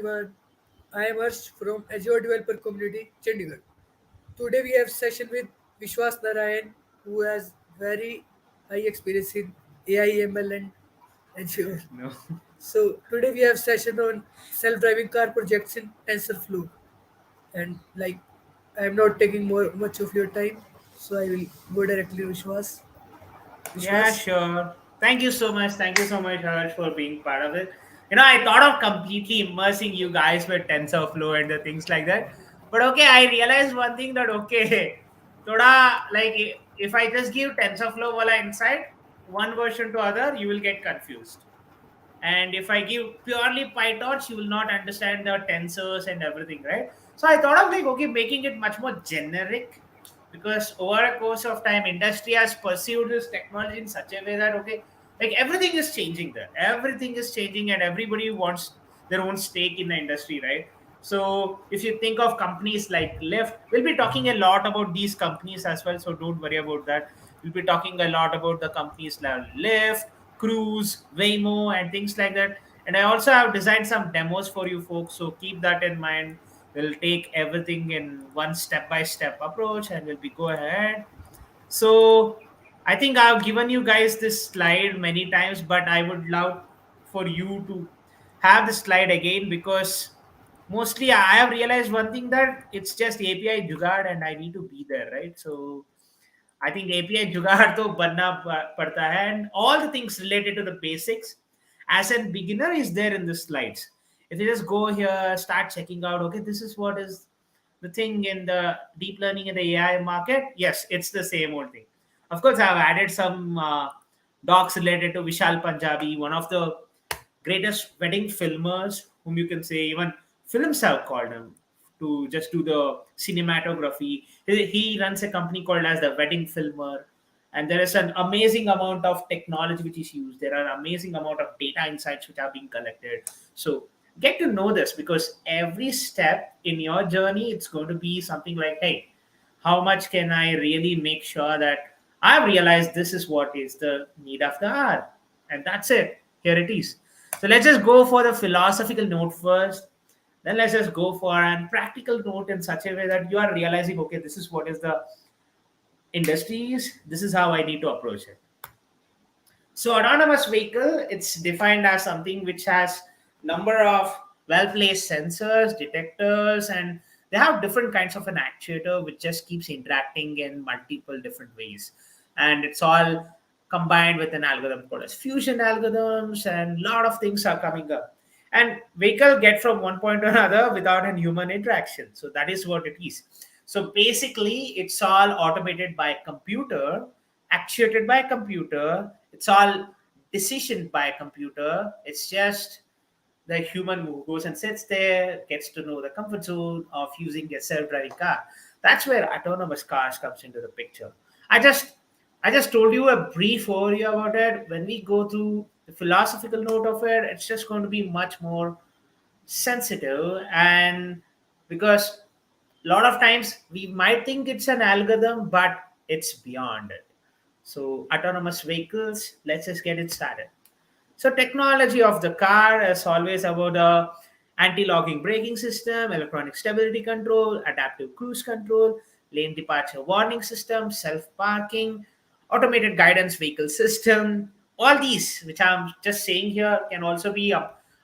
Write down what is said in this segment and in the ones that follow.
everyone. I am Harsh from Azure Developer Community, Chandigarh. Today we have session with Vishwas Narayan, who has very high experience in AI, ML, and Azure. No. So today we have session on self-driving car projects in TensorFlow, and I am not taking more much of your time, so I will go directly to Vishwas. Yeah, Vishwas. sure. Thank you so much. Thank you so much, Harsh, for being part of it. I thought of completely immersing you guys with TensorFlow and the things like that. But okay, I realized one thing that okay, thoda like if I just give TensorFlow wala inside one version to other, you will get confused. And if I give purely PyTorch, you will not understand the tensors and everything, right? So I thought of okay, making it much more generic, because over a course of time, industry has pursued this technology in such a way that like everything is changing there. Everything is changing, and everybody wants their own stake in the industry, right? So if you think of companies like Lyft, we'll be talking a lot about these companies as well. So don't worry about that. We'll be talking a lot about the companies like Lyft, Cruise, Waymo, and things like that. And I also have designed some demos for you folks, so keep that in mind. We'll take everything in one step-by-step approach, and we'll be go ahead. So I think I've given you guys this slide many times, but I would love for you to have the slide again, because mostly I have realized one thing, that it's just API jugaad and I need to be there, right? So I think API जुगाड़ तो बनना पड़ता है, and all the things related to the basics as a beginner is there in the slides. If you just go here, start checking out, okay, this is what is the thing in the deep learning in the AI market. Yes, it's the same old thing. Of course, I've added some docs related to Vishal Punjabi, one of the greatest wedding filmers, whom you can say even films have called him to just do the cinematography. He runs a company called as the Wedding Filmer, and there is an amazing amount of technology which is used. There are amazing amount of data insights which are being collected. So get to know this, because every step in your journey, it's going to be something like, hey, how much can I really make sure that I've realized this is what is the need of the hour, and that's it. Here it is. So let's just go for the philosophical note first. Then let's just go for an practical note in such a way that you are realizing, okay, this is what is the industry is. This is how I need to approach it. So autonomous vehicle, it's defined as something which has number of well-placed sensors, detectors, and they have different kinds of an actuator which just keeps interacting in multiple different ways. And it's all combined with an algorithm called as fusion algorithms, and a lot of things are coming up. And vehicle get from one point to another without a human interaction. So that is what it is. So basically, it's all automated by computer, actuated by computer. It's all decisioned by a computer. It's just the human who goes and sits there, gets to know the comfort zone of using a self-driving car. That's where autonomous cars comes into the picture. I just I just told you a brief overview about it. When we go through the philosophical note of it, it's just going to be much more sensitive, and because a lot of times we might think it's an algorithm, but it's beyond it. So autonomous vehicles, let's just get it started. So technology of the car is always about a anti-locking braking system, electronic stability control, adaptive cruise control, lane departure warning system, self-parking, automated guidance vehicle system. All these, which I'm just saying here, can also be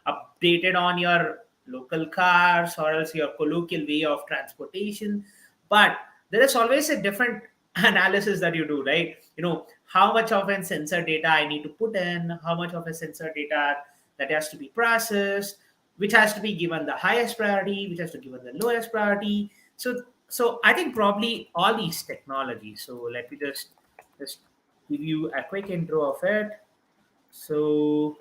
updated on your local cars or else your colloquial way of transportation. But there is always a different analysis that you do, right? How much of a sensor data I need to put in, how much of a sensor data that has to be processed, which has to be given the highest priority, which has to be given the lowest priority. So I think probably all these technologies. So let me just give you a quick intro of it. So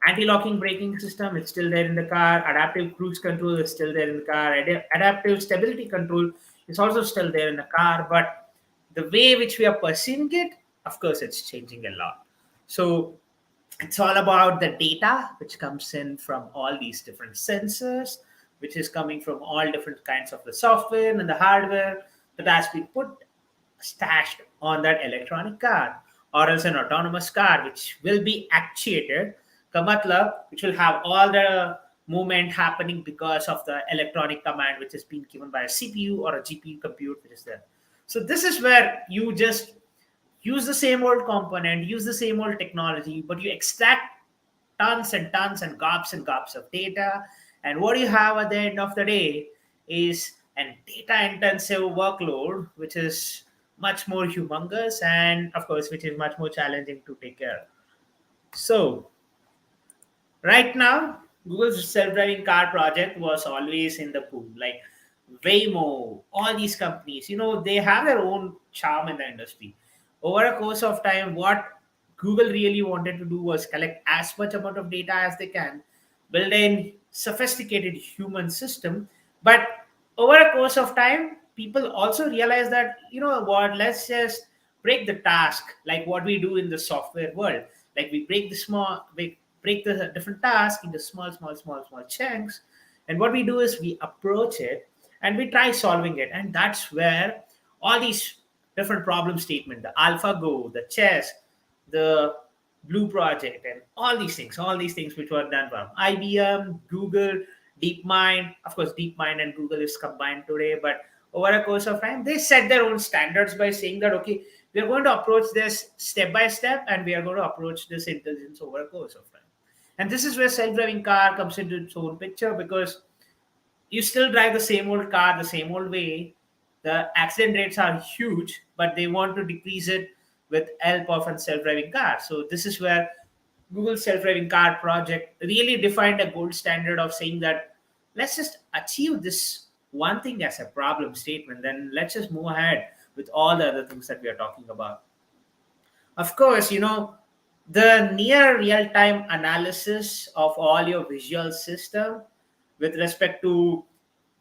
anti-locking braking system, it's still there in the car. Adaptive cruise control is still there in the car. Adaptive stability control is also still there in the car, but the way which we are perceiving it, of course, it's changing a lot. So it's all about the data which comes in from all these different sensors, which is coming from all different kinds of the software and the hardware that has been put stashed on that electronic car, or else an autonomous car which will be actuated, ka matlab, which will have all the movement happening because of the electronic command which is being given by a CPU or a GPU compute which is there. So this is where you just use the same old component, use the same old technology, but you extract tons and gobs of data. And what you have at the end of the day is an data intensive workload, which is much more humongous and, of course, which is much more challenging to take care of. So, right now, Google's self-driving car project was always in the pool. Like Waymo, all these companies, they have their own charm in the industry. Over a course of time, what Google really wanted to do was collect as much amount of data as they can, build a sophisticated human system. But over a course of time, people also realize that, what, let's just break the task like what we do in the software world. Like we break the different tasks into small chunks. And what we do is we approach it and we try solving it. And that's where all these different problem statement, the AlphaGo, the chess, the Blue Project, and all these things which were done from IBM, Google, DeepMind. Of course, DeepMind and Google is combined today, but over a course of time, they set their own standards by saying that, okay, we are going to approach this step by step and we are going to approach this intelligence over a course of time. And this is where self-driving car comes into its own picture, because you still drive the same old car the same old way. The accident rates are huge, but they want to decrease it with help of a self-driving car. So this is where Google self-driving car project really defined a gold standard of saying that let's just achieve this one thing as a problem statement, then let's just move ahead with all the other things that we are talking about. Of course, the near real-time analysis of all your visual system with respect to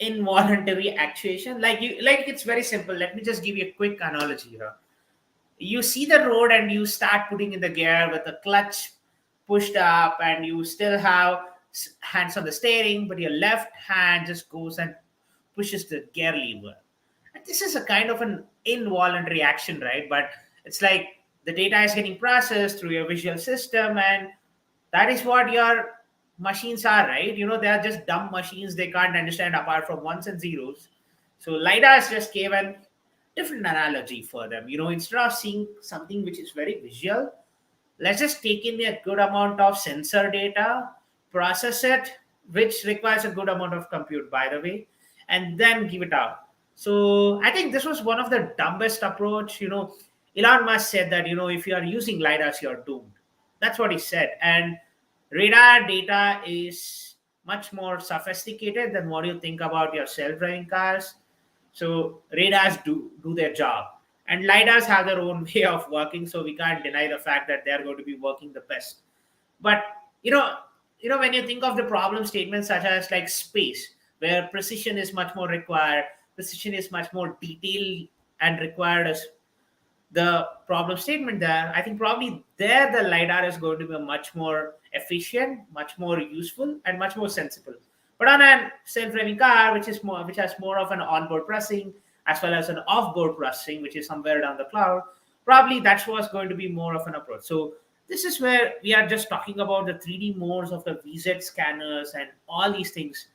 involuntary actuation, like it's very simple. Let me just give you a quick analogy here. You see the road and you start putting in the gear with the clutch pushed up, and you still have hands on the steering, but your left hand just goes and pushes the gear lever. And this is a kind of an involuntary action, right? But it's like the data is getting processed through your visual system, and that is what your machines are, right? They are just dumb machines. They can't understand apart from ones and zeros. So lidar just gave an different analogy for them. Instead of seeing something which is very visual, let's just take in a good amount of sensor data, process it, which requires a good amount of compute, by the way, and then give it out. So I think this was one of the dumbest approach. Elon Musk said that, if you are using lidars, you're doomed. That's what he said. And radar data is much more sophisticated than what you think about your self-driving cars. So radars do their job, and lidars have their own way of working. So we can't deny the fact that they are going to be working the best. But you know, when you think of the problem statements such as like space, where precision is much more required, precision is much more detailed and required as the problem statement there, I think probably there the lidar is going to be much more efficient, much more useful, and much more sensible. But on a self-driving car, which has more of an onboard processing as well as an off-board processing, which is somewhere down the cloud, probably that's what's going to be more of an approach. So this is where we are just talking about the 3D modes of the VZ scanners and all these things.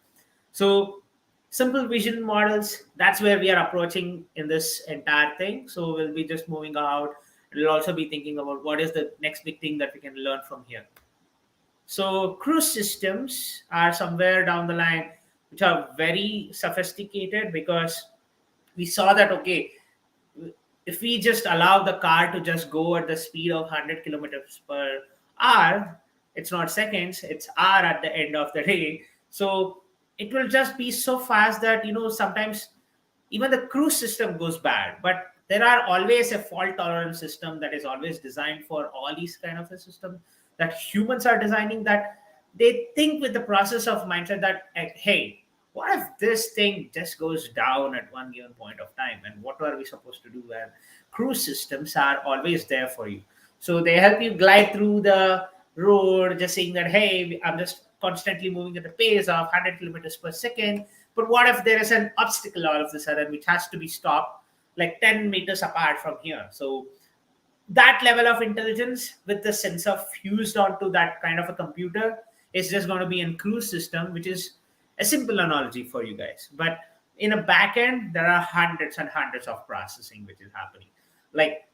So simple vision models, that's where we are approaching in this entire thing. So we'll be just moving out. We'll also be thinking about what is the next big thing that we can learn from here. So cruise systems are somewhere down the line which are very sophisticated, because we saw that, okay, if we just allow the car to just go at the speed of 100 kilometers per hour, it's not seconds, it's hour at the end of the day. So it will just be so fast that, sometimes even the cruise system goes bad. But there are always a fault tolerance system that is always designed for all these kind of a system that humans are designing, that they think with the process of mindset that, hey, what if this thing just goes down at one given point of time, and what are we supposed to do? And cruise systems are always there for you. So they help you glide through the road, just saying that, hey, I'm just constantly moving at the pace of 100 kilometers per second. But what if there is an obstacle all of a sudden which has to be stopped like 10 meters apart from here? So that level of intelligence with the sensor fused onto that kind of a computer It's just going to be a cruise system, which is a simple analogy for you guys. But in a backend, there are hundreds and hundreds of processing which is happening. Like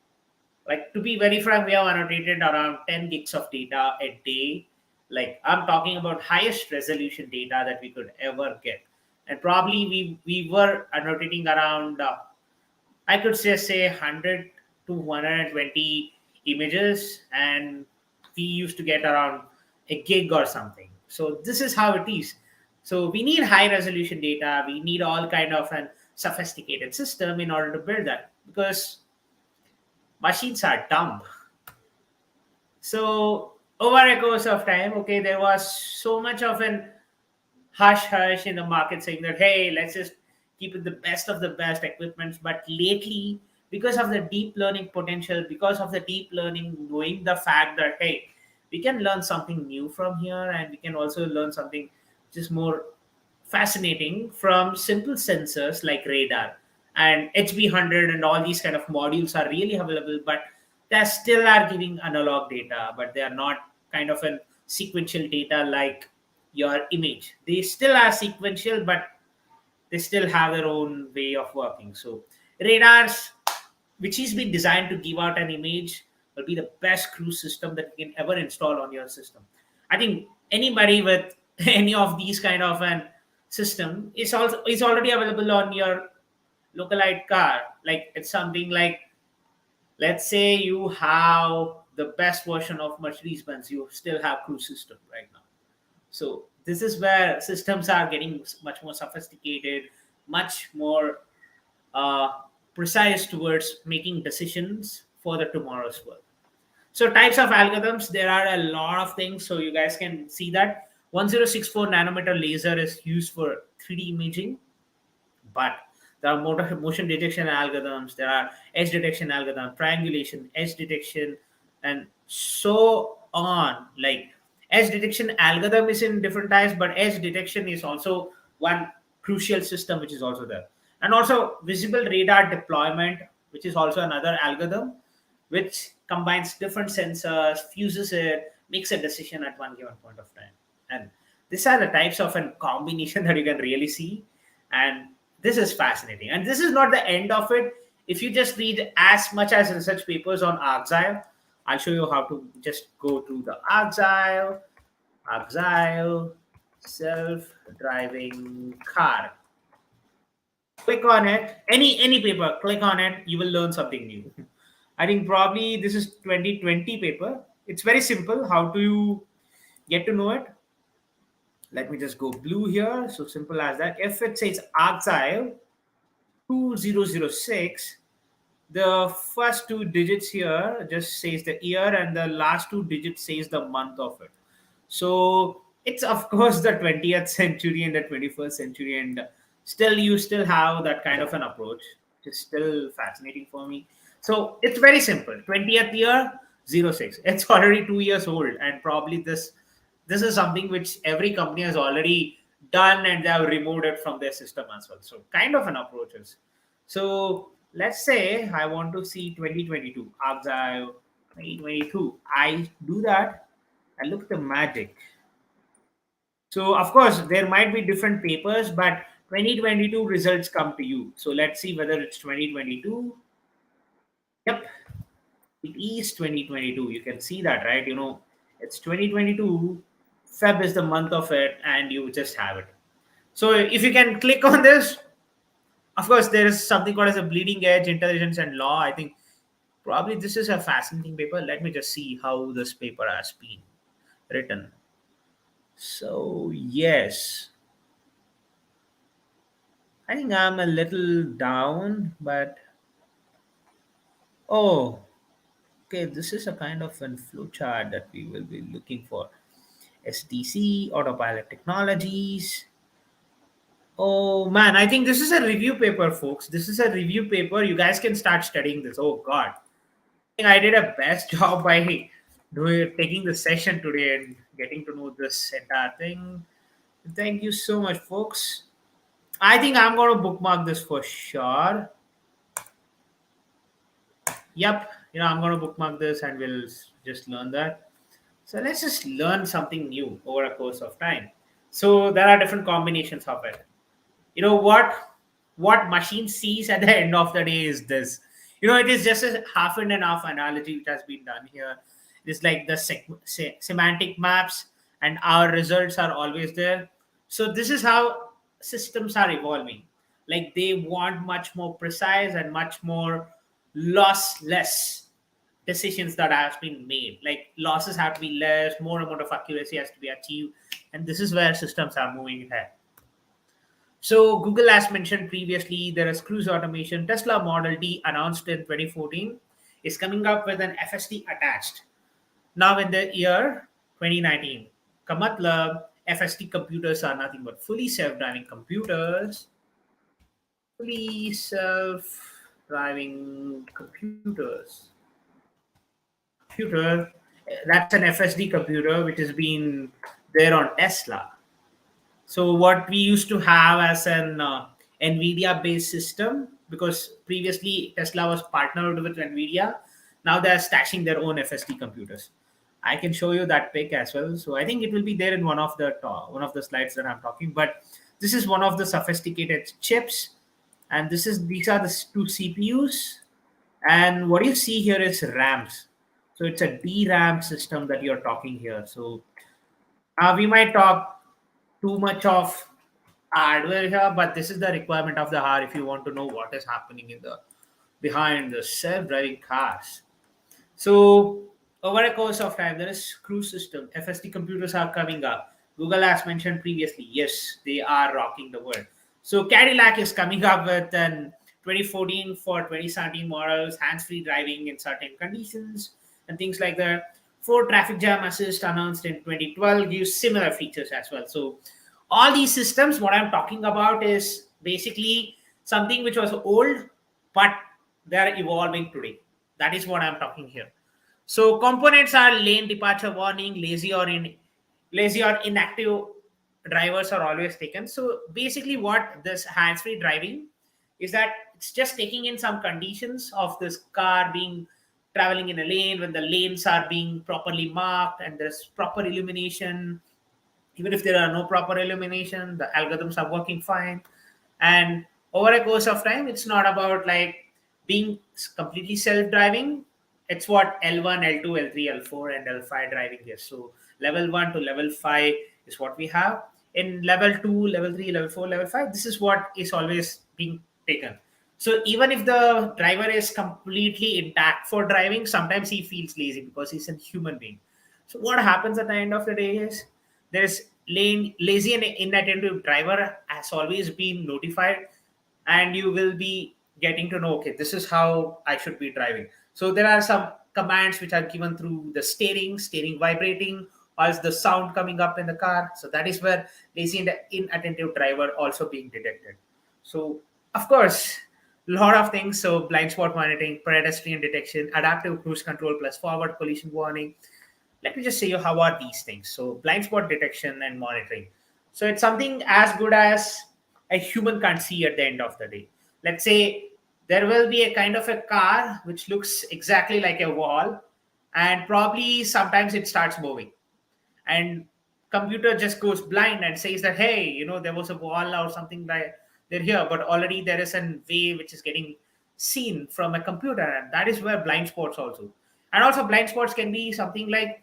to be very frank, we have annotated around 10 gigs of data a day. Like I'm talking about highest resolution data that we could ever get. And probably we were annotating around I could say 100 to 120 images, and we used to get around a gig or something. So this is how it is. So we need high resolution data. We need all kind of an sophisticated system in order to build that, because machines are dumb. So over a course of time, okay, there was so much of an hush hush in the market saying that, hey, let's just keep it the best of the best equipments. But lately, because of the deep learning potential, because of the deep learning knowing the fact that, hey, we can learn something new from here, and we can also learn something just more fascinating from simple sensors like radar and HB100, and all these kind of modules are really available, but they still are giving analog data, but they are not kind of a sequential data like your image. They still are sequential, but they still have their own way of working. So radars, which is been designed to give out an image, will be the best cruise system that you can ever install on your system. I think anybody with any of these kind of an system is already available on your localized car. Like it's something like, let's say you have the best version of Mercedes Benz, you still have cruise system right now. So this is where systems are getting much more sophisticated, much more uh, precise towards making decisions for the tomorrow's world. So types of algorithms, there are a lot of things. So you guys can see that 1064 nanometer laser is used for 3D imaging, but there are motion detection algorithms, there are edge detection algorithm, triangulation, edge detection, and so on. Like edge detection algorithm is in different types, but edge detection is also one crucial system which is also there. And also visible radar deployment, which is also another algorithm which combines different sensors, fuses it, makes a decision at one given point of time. And these are the types of a combination that you can really see. And this is fascinating. And this is not the end of it. If you just read as much as research papers on Argyle, I'll show you how to just go through the Argyle self-driving car. Click on it, any paper, click on it, you will learn something new. I think probably this is 2020 paper. It's very simple. How do you get to know it? Let me just go blue here. So simple as that. If it says Argyle 2006, the first two digits here just says the year, and the last two digits says the month of it. So it's of course the 20th century and the 21st century, and still you still have that kind of an approach. It's still fascinating for me. So it's very simple. 20th year, 06. It's already 2 years old, and probably this is something which every company has already done, and they have removed it from their system as well. So kind of an approaches. So let's say I want to see 2022, Argyle 2022. I do that and look at the magic. So of course there might be different papers, but 2022 results come to you. So let's see whether it's 2022. Yep, it is 2022. You can see that, right? It's 2022. Feb is the month of it, and you just have it. So if you can click on this, of course, there is something called as a bleeding edge, intelligence and law. I think probably this is a fascinating paper. Let me just see how this paper has been written. So yes, I think I'm a little down, but oh, okay, this is a kind of a flowchart that we will be looking for. SDC, Autopilot Technologies. Oh man, I think this is a review paper, folks. This is a review paper. You guys can start studying this. Oh God, I think I did a best job by taking the session today and getting to know this entire thing. Thank you so much, folks. I think I'm going to bookmark this for sure. Yep, I'm going to bookmark this and we'll just learn that. So let's just learn something new over a course of time. So there are different combinations of it. You know what machine sees at the end of the day is this. It is just a half and half analogy which has been done here. It's like the semantic maps, and our results are always there. So this is how systems are evolving. Like they want much more precise and much more lossless decisions that has been made. Like losses have to be less, more amount of accuracy has to be achieved, and this is where systems are moving ahead. So Google, as mentioned previously, there is cruise automation. Tesla Model T, announced in 2014, is coming up with an FSD attached. Now in the year 2019, ka matlab, FSD computers are nothing but fully self-driving computers. Fully self-driving computers. Computer, that's an FSD computer which has been there on Tesla. So what we used to have as an NVIDIA based system, because previously Tesla was partnered with NVIDIA, now they are stashing their own FSD computers. I can show you that pic as well. So I think it will be there in one of the slides that I'm talking. But this is one of the sophisticated chips, and these are the two CPUs, and what you see here is RAMs. So it's a DRAM system that you're talking here. So we might talk too much of hardware here, but this is the requirement of the hour if you want to know what is happening in the behind the self-driving cars. So over a course of time, there is cruise system. FSD computers are coming up. Google, as mentioned previously, yes, they are rocking the world. So Cadillac is coming up with an 2014 for 2017 models, hands-free driving in certain conditions and things like that. Ford Traffic Jam Assist, announced in 2012, gives similar features as well. So all these systems, what I'm talking about is basically something which was old, but they're evolving today. That is what I'm talking here. So components are lane departure warning, lazy or inactive drivers are always taken. So basically, what this hands-free driving is that it's just taking in some conditions of this car being traveling in a lane when the lanes are being properly marked and there's proper illumination. Even if there are no proper illumination, the algorithms are working fine. And over a course of time, it's not about like being completely self-driving. It's what L1, L2, L3, L4, and L5 driving is. So level 1 to level 5 is what we have. In level 2, level 3, level 4, level 5, this is what is always being taken. So even if the driver is completely intact for driving, sometimes he feels lazy because he's a human being. So what happens at the end of the day is there's lazy and inattentive driver has always been notified, and you will be getting to know, okay, this is how I should be driving. So there are some commands which are given through the steering vibrating, or is the sound coming up in the car. So that is where lazy and inattentive driver also being detected. So of course, lot of things. So blind spot monitoring, pedestrian detection, adaptive cruise control plus forward collision warning. Let me just say you how are these things. So blind spot detection and monitoring. So it's something as good as a human can't see at the end of the day. Let's say there will be a kind of a car which looks exactly like a wall, and probably sometimes it starts moving, and computer just goes blind and says that, hey, there was a wall or something like they're here, but already there is a way which is getting seen from a computer, and that is where blind spots also. And also blind spots can be something like,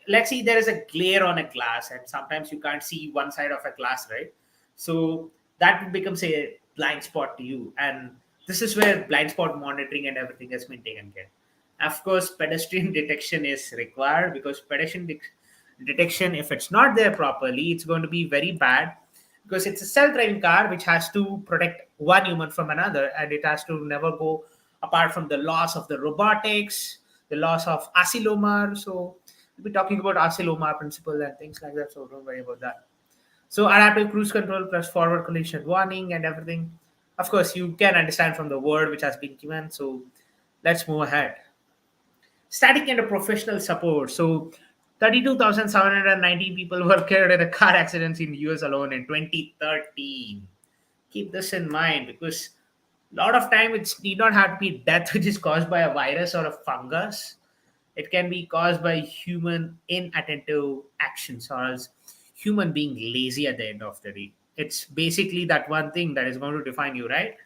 let's see, there is a glare on a glass and sometimes you can't see one side of a glass, right? So that becomes a blind spot to you, and this is where blind spot monitoring and everything has been taken care. Of course, pedestrian detection is required, because detection, if it's not there properly, it's going to be very bad, because it's a self-driving car which has to protect one human from another, and it has to never go apart from the loss of the robotics, the loss of Asilomar. So we'll be talking about Asilomar principle and things like that, so don't worry about that. So adaptive cruise control plus forward collision warning and everything. Of course, you can understand from the word which has been given. So let's move ahead. Static and professional support. So 32,719 people were killed in a car accidents in US alone in 2013. Keep this in mind, because a lot of time it's need not have to be death which is caused by a virus or a fungus. It can be caused by human inattentive actions or else human being lazy at the end of the day. It's basically that one thing that is going to define you, right?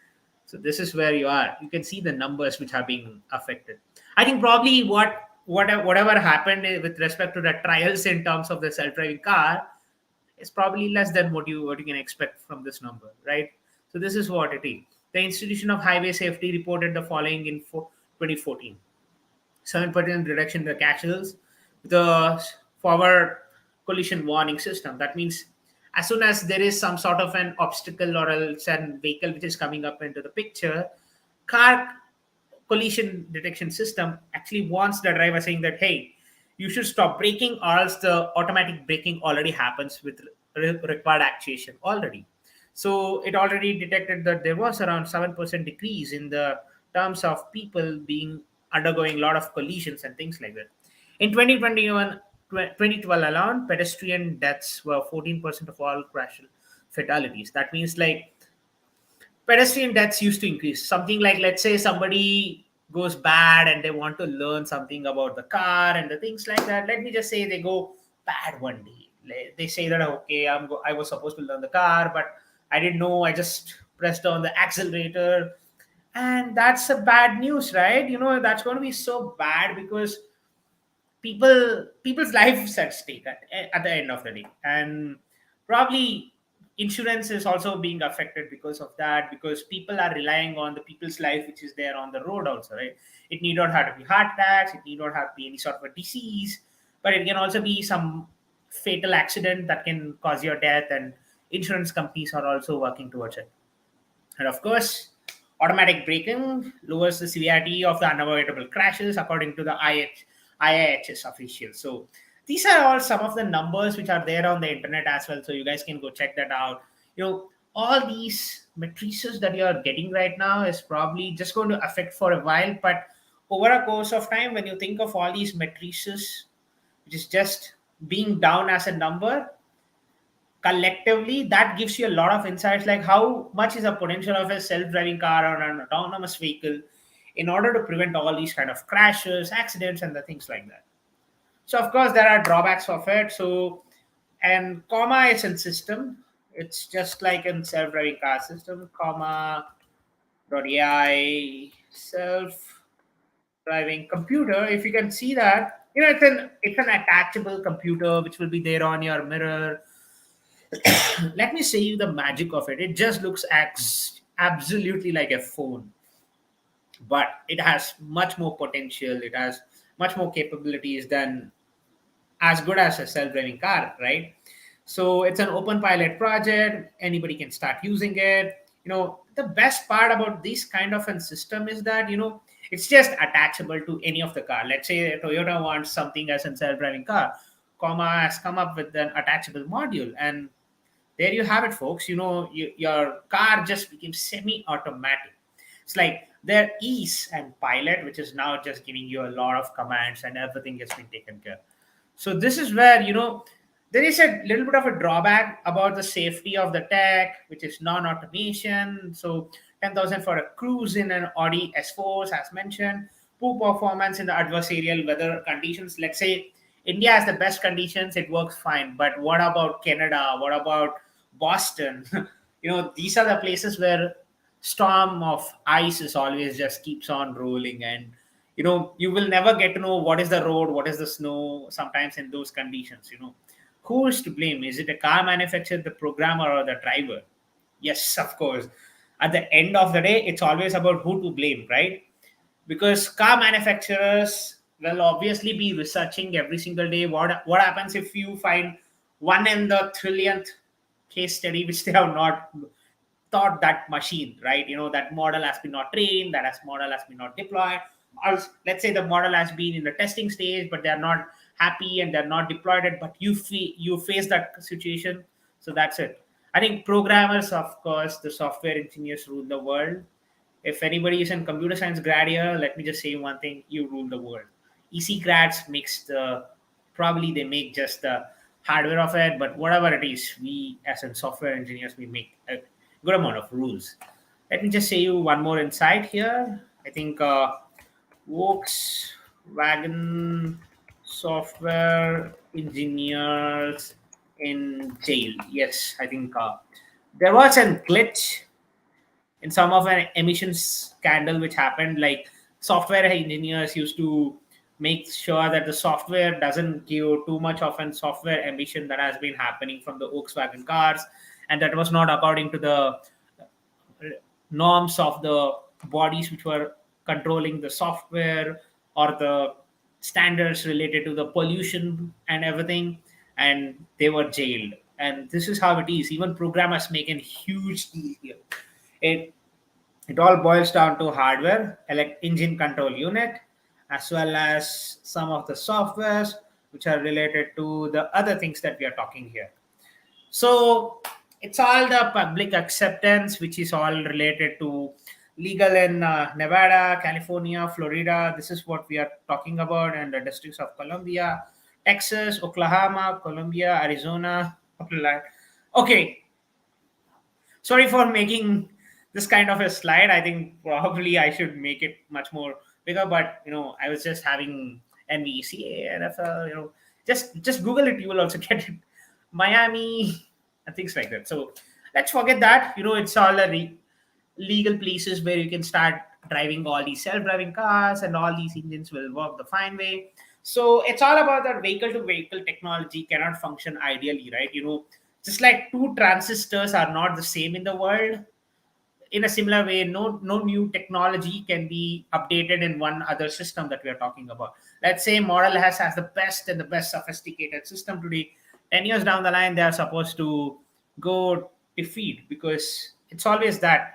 So this is where you are. You can see the numbers which are being affected. I think probably whatever happened with respect to the trials in terms of the self-driving car is probably less than what you can expect from this number, right? So this is what it is. The Institution of Highway Safety reported the following in 2014: 7% reduction in the crashes with a forward collision warning system. That means as soon as there is some sort of an obstacle or else a vehicle which is coming up into the picture, car collision detection system actually wants the driver saying that, hey, you should stop braking or else the automatic braking already happens with required actuation already. So it already detected that there was around 7% decrease in the terms of people being undergoing a lot of collisions and things like that. In 2021, 2012 alone, pedestrian deaths were 14% of all crash fatalities. That means like pedestrian deaths used to increase. Something like, let's say somebody goes bad and they want to learn something about the car and the things like that. Let me just say they go bad one day. They say that, okay, I was supposed to learn the car, but I didn't know. I just pressed on the accelerator, and that's a bad news, right? That's going to be so bad because people's lives at stake at the end of the day, and probably insurance is also being affected because of that, because people are relying on the people's life which is there on the road also, right? It need not have to be heart attacks, it need not have to be any sort of a disease, but it can also be some fatal accident that can cause your death, and insurance companies are also working towards it. And of course, automatic braking lowers the severity of the unavoidable crashes, according to the IIHS officials. So these are all some of the numbers which are there on the internet as well. So you guys can go check that out. All these matrices that you are getting right now is probably just going to affect for a while, but over a course of time, when you think of all these matrices, which is just being down as a number, collectively that gives you a lot of insights, like how much is the potential of a self-driving car or an autonomous vehicle in order to prevent all these kind of crashes, accidents, and the things like that. So of course there are drawbacks of it. So, and comma is in system, it's just like in self-driving car system, comma dot AI self-driving computer. If you can see that, it's an attachable computer which will be there on your mirror. Let me say you the magic of it. It just looks absolutely like a phone, but it has much more potential. It has much more capabilities than as good as a self-driving car, right? So it's an open pilot project. Anybody can start using it. The best part about this kind of a system is that it's just attachable to any of the car. Let's say Toyota wants something as a self-driving car. Comma has come up with an attachable module, and there you have it, folks. Your car just became semi-automatic. It's like there is and pilot, which is now just giving you a lot of commands and everything has been taken care. So this is where there is a little bit of a drawback about the safety of the tech, which is non-automation. So 10,000 for a cruise in an Audi S4, as mentioned. Poor performance in the adversarial weather conditions. Let's say India has the best conditions, it works fine. But what about Canada? What about Boston? These are the places where storm of ice is always just keeps on rolling, and you will never get to know what is the road, what is the snow sometimes in those conditions. Who is to blame? Is it a car manufacturer, the programmer, or the driver? Yes, of course. At the end of the day, it's always about who to blame, right? Because car manufacturers will obviously be researching every single day what happens if you find one in the trillionth case study which they have not thought that machine, right? That model has been not trained, that has model has been not deployed, or let's say the model has been in the testing stage but they're not happy and they're not deployed it, but you face that situation. So that's it. I think programmers, of course, the software engineers rule the world. If anybody is in computer science grad here, let me just say one thing: you rule the world. EC grads makes probably they make just the hardware of it, but whatever it is, we as in software engineers we make a good amount of rules. Let me just say you one more insight here. I think Vokes Wagon software engineers in jail. Yes, I think there was a glitch in some of an emissions scandal which happened. Like software engineers used to make sure that the software doesn't give too much of an software emission that has been happening from the Volkswagen cars, and that was not according to the norms of the bodies which were controlling the software or the standards related to the pollution and everything, and they were jailed. And this is how it is. Even programmers make a huge deal here. It it all boils down to hardware, engine control unit, as well as some of the softwares which are related to the other things that we are talking here. So it's all the public acceptance, which is all related to legal in Nevada, California, Florida. This is what we are talking about, and the districts of Columbia, Texas, Oklahoma, Columbia, Arizona. Okay, sorry for making this kind of a slide. I think probably I should make it much more bigger, but I was just having NBC, NFL, just Google it, you will also get it. Miami and things like that. So let's forget that. It's all the legal places where you can start driving all these self-driving cars, and all these engines will work the fine way. So it's all about that vehicle to vehicle technology cannot function ideally, right? Just like two transistors are not the same in the world, in a similar way, no new technology can be updated in one other system that we are talking about. Let's say model has the best and the best sophisticated system today. 10 years down the line, they are supposed to go defeat, because it's always that,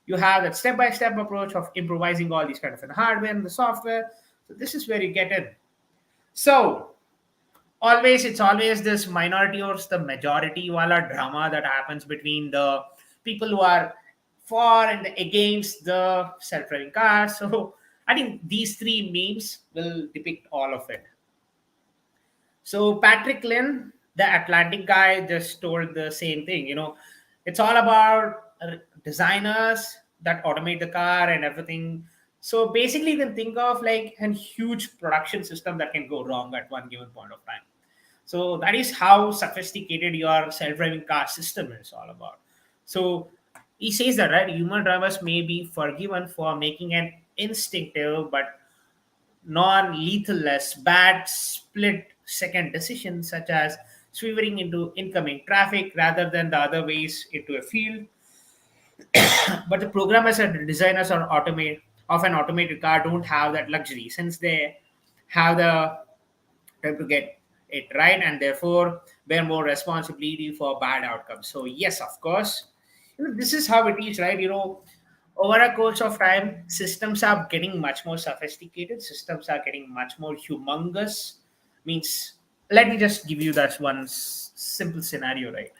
you have that step by step approach of improvising all these kind of in the hardware and the software. So this is where you get in. So always, it's always this minority or the majority wala drama that happens between the people who are for and against the self-driving cars. So I think these three memes will depict all of it. So Patrick Lynn, the Atlantic guy, just told the same thing. It's all about designers that automate the car and everything. So basically, you can think of like a huge production system that can go wrong at one given point of time. So that is how sophisticated your self-driving car system is all about. So he says that, right, human drivers may be forgiven for making an instinctive but non-lethal less bad split second decision, such as swerving into incoming traffic rather than the other ways into a field. But the programmers and designers of an automated car don't have that luxury, since they have the time to get it right, and therefore bear more responsibility for bad outcomes. So yes, of course, this is how it is, right? Over a course of time, systems are getting much more sophisticated. Systems are getting much more humongous. Means, let me just give you that one simple scenario, right?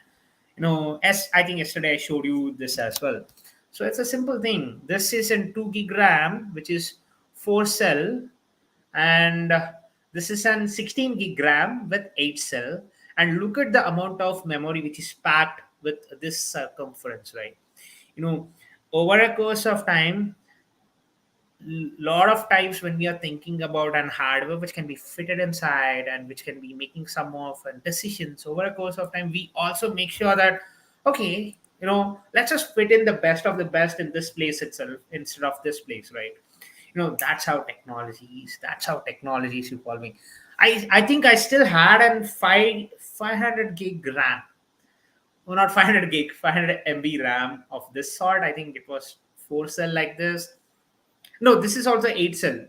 As I think yesterday I showed you this as well. So it's a simple thing. This is in 2 gig RAM, which is 4 cell, and this is an 16 gig RAM with 8 cell. And look at the amount of memory which is packed with this circumference, right? you know Over a course of time, lot of times when we are thinking about an hardware which can be fitted inside and which can be making some of decisions over a course of time, we also make sure that, okay, let's just fit in the best of the best in this place itself instead of this place, right? That's how technology is evolving. I think I still had an 500 gig RAM. Well, not 500 gig, 500 MB RAM of this sort. I think it was 4 cell like this. No, this is also 8 cell.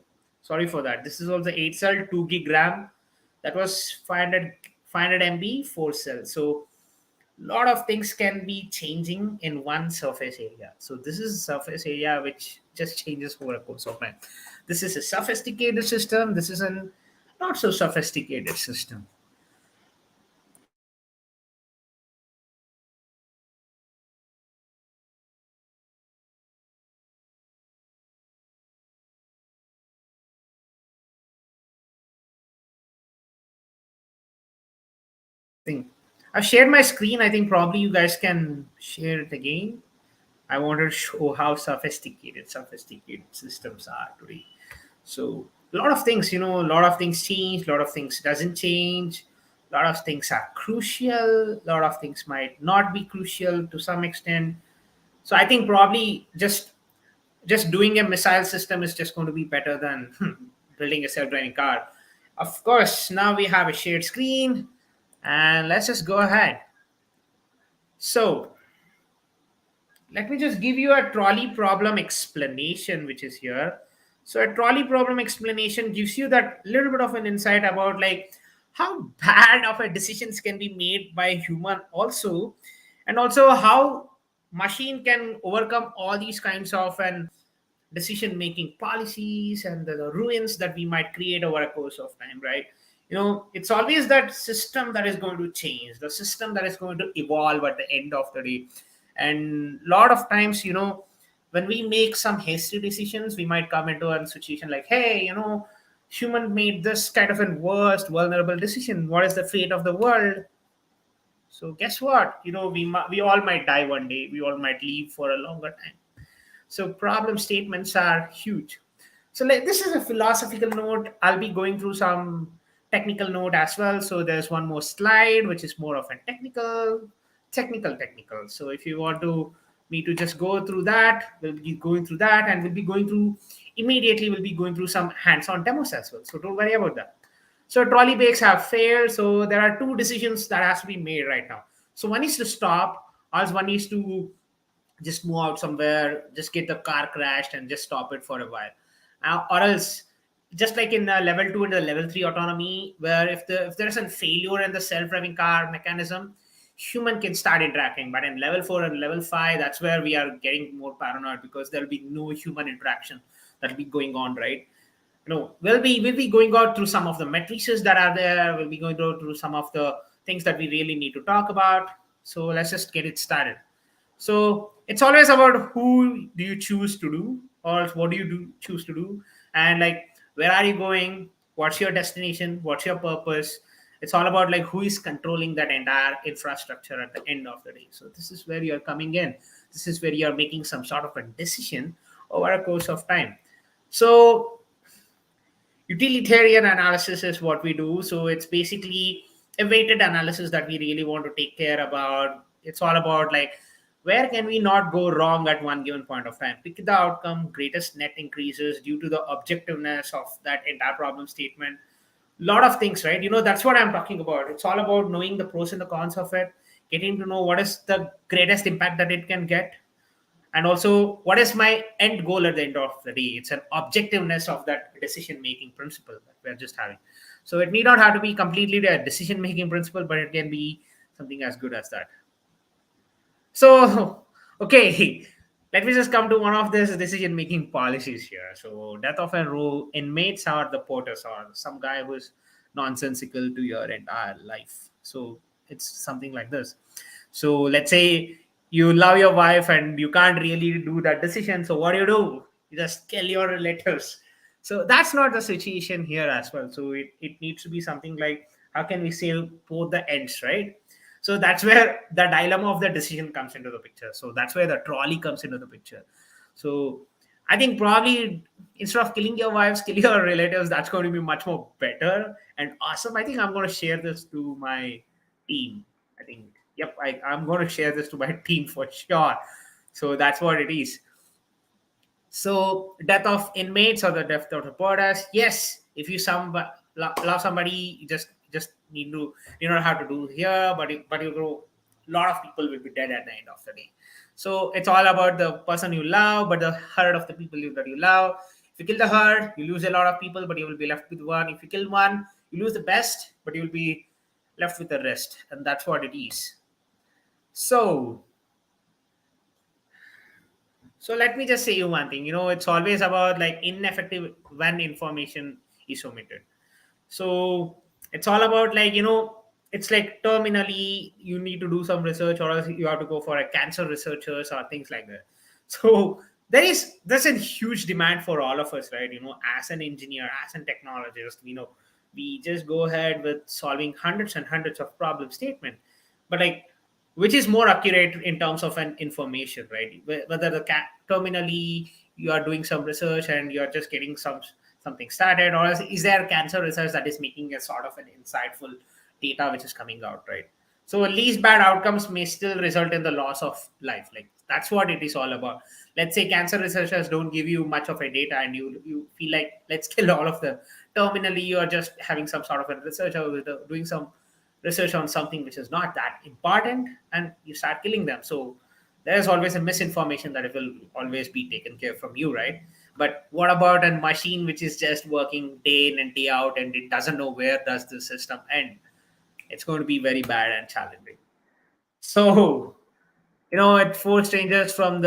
Sorry for that. This is also 8 cell, 2 gig RAM. That was 500 MB, 4 cell. So a lot of things can be changing in one surface area. So this is a surface area which just changes over a course of time. This is a sophisticated system. This is a not so sophisticated system. Thing. I've shared my screen. I think probably you guys can share it again. I wanted to show how sophisticated systems are today. So a lot of things, a lot of things change, a lot of things doesn't change, a lot of things are crucial, a lot of things might not be crucial to some extent. So I think probably just doing a missile system is just going to be better than building a self-driving car. Of course, now we have a shared screen, and let's just go ahead. So let me just give you a trolley problem explanation, which is here. So a trolley problem explanation gives you that little bit of an insight about like how bad of a decisions can be made by human also, and also how machine can overcome all these kinds of and decision making policies and the ruins that we might create over a course of time, right? It's always that system that is going to change, the system that is going to evolve at the end of the day. And a lot of times, when we make some hasty decisions, we might come into a situation like, hey, human made this kind of a worst vulnerable decision. What is the fate of the world? So guess what? We all might die one day. We all might live for a longer time. So problem statements are huge. So this is a philosophical note. I'll be going through some technical note as well. So there's one more slide which is more of a technical. So if you want to me to just go through that, we'll be going through that, and we'll be going through some hands-on demos as well. So don't worry about that. So trolley brakes have failed. So there are two decisions that has to be made right now. So one is to stop, or else one is to just move out somewhere, just get the car crashed and just stop it for a while. Or else, just like in level 2 and the level 3 autonomy, where if there's a failure in the self-driving car mechanism, human can start interacting. But in level 4 and level 5, that's where we are getting more paranoid, because there'll be no human interaction that'll be going on, right? We'll be going out through some of the matrices that are there. We'll be going through some of the things that we really need to talk about. So let's just get it started. So it's always about who do you choose to do, or what do you choose to do, and like where are you going, what's your destination, what's your purpose. It's all about like who is controlling that entire infrastructure at the end of the day. So this is where you're coming in. This is where you're making some sort of a decision over a course of time. So utilitarian analysis is what we do. So it's basically a weighted analysis that we really want to take care about. It's all about like where can we not go wrong at one given point of time, pick the outcome, greatest net increases due to the objectiveness of that entire problem statement. Lot of things, right? That's what I'm talking about. It's all about knowing the pros and the cons of it, getting to know what is the greatest impact that it can get, and also what is my end goal at the end of the day. It's an objectiveness of that decision making principle that we're just having. So it need not have to be completely a decision making principle, but it can be something as good as that. So okay, let me just come to one of these decision making policies here. So death of a row inmates or the porters or some guy who's nonsensical to your entire life. So it's something like this. So let's say you love your wife and you can't really do that decision. So what do? You just kill your relatives. So that's not the situation here as well. So it needs to be something like how can we save both the ends, right? So that's where the dilemma of the decision comes into the picture. So that's where the trolley comes into the picture. So I think probably instead of killing your wives, kill your relatives. That's going to be much more better and awesome. I think I'm going to share this to my team. I think, yep, I'm going to share this to my team for sure. So that's what it is. So death of inmates or the death of reporters. Yes, if you love somebody, you just need not have to do here, but you know, a lot of people will be dead at the end of the day. So it's all about the person you love, but the herd of the people that you love. If you kill the herd, you lose a lot of people, but you will be left with one. If you kill one, you lose the best, but you will be left with the rest, and that's what it is. So So let me just say you one thing. It's always about like ineffective when information is omitted. So it's all about like it's like terminally you need to do some research, or else you have to go for a cancer researchers or things like that. So there's a huge demand for all of us, right? As an engineer, as a technologist, we just go ahead with solving hundreds and hundreds of problem statement, but like which is more accurate in terms of an information, right? Whether terminally you are doing some research and you're just getting something started, or is there cancer research that is making a sort of an insightful data which is coming out, right? So least bad outcomes may still result in the loss of life. Like that's what it is all about. Let's say cancer researchers don't give you much of a data, and you feel like let's kill all of them. Terminally, you are just having some sort of a research or doing some research on something which is not that important, and you start killing them. So there's always a misinformation that it will always be taken care from you, right? But what about a machine which is just working day in and day out, and it doesn't know where does the system end? It's going to be very bad and challenging. So at four strangers from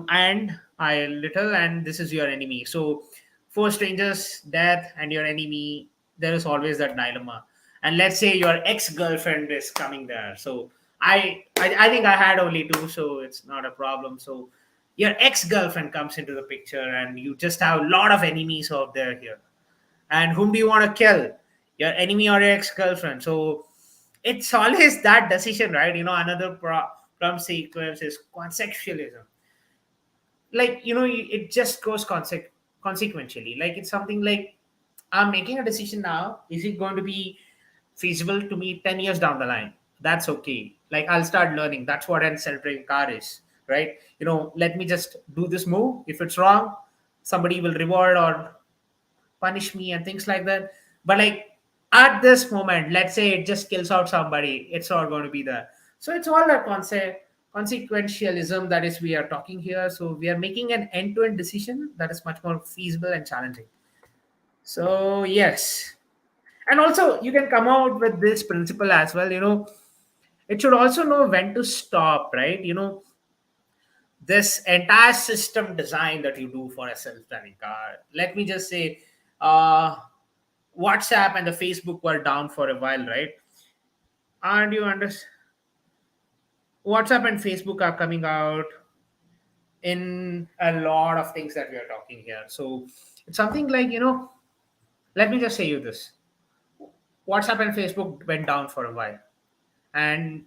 and I little, and this is your enemy. So four strangers, death, and your enemy. There is always that dilemma. And let's say your ex-girlfriend is coming there. So I think I had only two, so it's not a problem. So your ex-girlfriend comes into the picture, and you just have a lot of enemies out there here. And whom do you want to kill? Your enemy or your ex-girlfriend? So it's always that decision, right? Another problem sequence is consequentialism. Like it just goes consequentially. Like it's something like I'm making a decision now. Is it going to be feasible to me 10 years down the line? That's okay. Like I'll start learning. That's what an self-driving car is, right? Let me just do this move. If it's wrong, somebody will reward or punish me and things like that. But like at this moment, let's say it just kills out somebody, it's not going to be there. So it's all a concept consequentialism that is we are talking here. So we are making an end-to-end decision that is much more feasible and challenging. So yes. And also you can come out with this principle as well. It should also know when to stop, right? This entire system design that you do for a self-driving car. Let me just say, uh, WhatsApp and the Facebook were down for a while, right? And you understand, WhatsApp and Facebook are coming out in a lot of things that we are talking here. So it's something like, let me just say you this. WhatsApp and Facebook went down for a while, and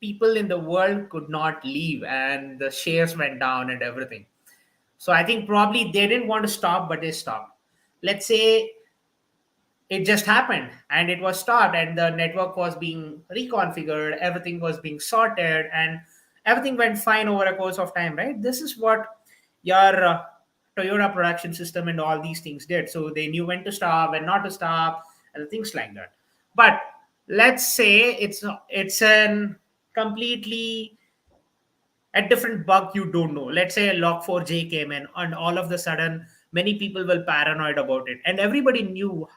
people in the world could not leave, and the shares went down and everything. So I think probably they didn't want to stop, but they stopped. Let's say it just happened and it was stopped, and the network was being reconfigured, everything was being sorted, and everything went fine over a course of time, right? This is what your Toyota production system and all these things did. So they knew when to stop and not to stop and things like that. But let's say it's an completely a different bug you don't know. Let's say a log4j came in, and all of the sudden many people were paranoid about it, and everybody knew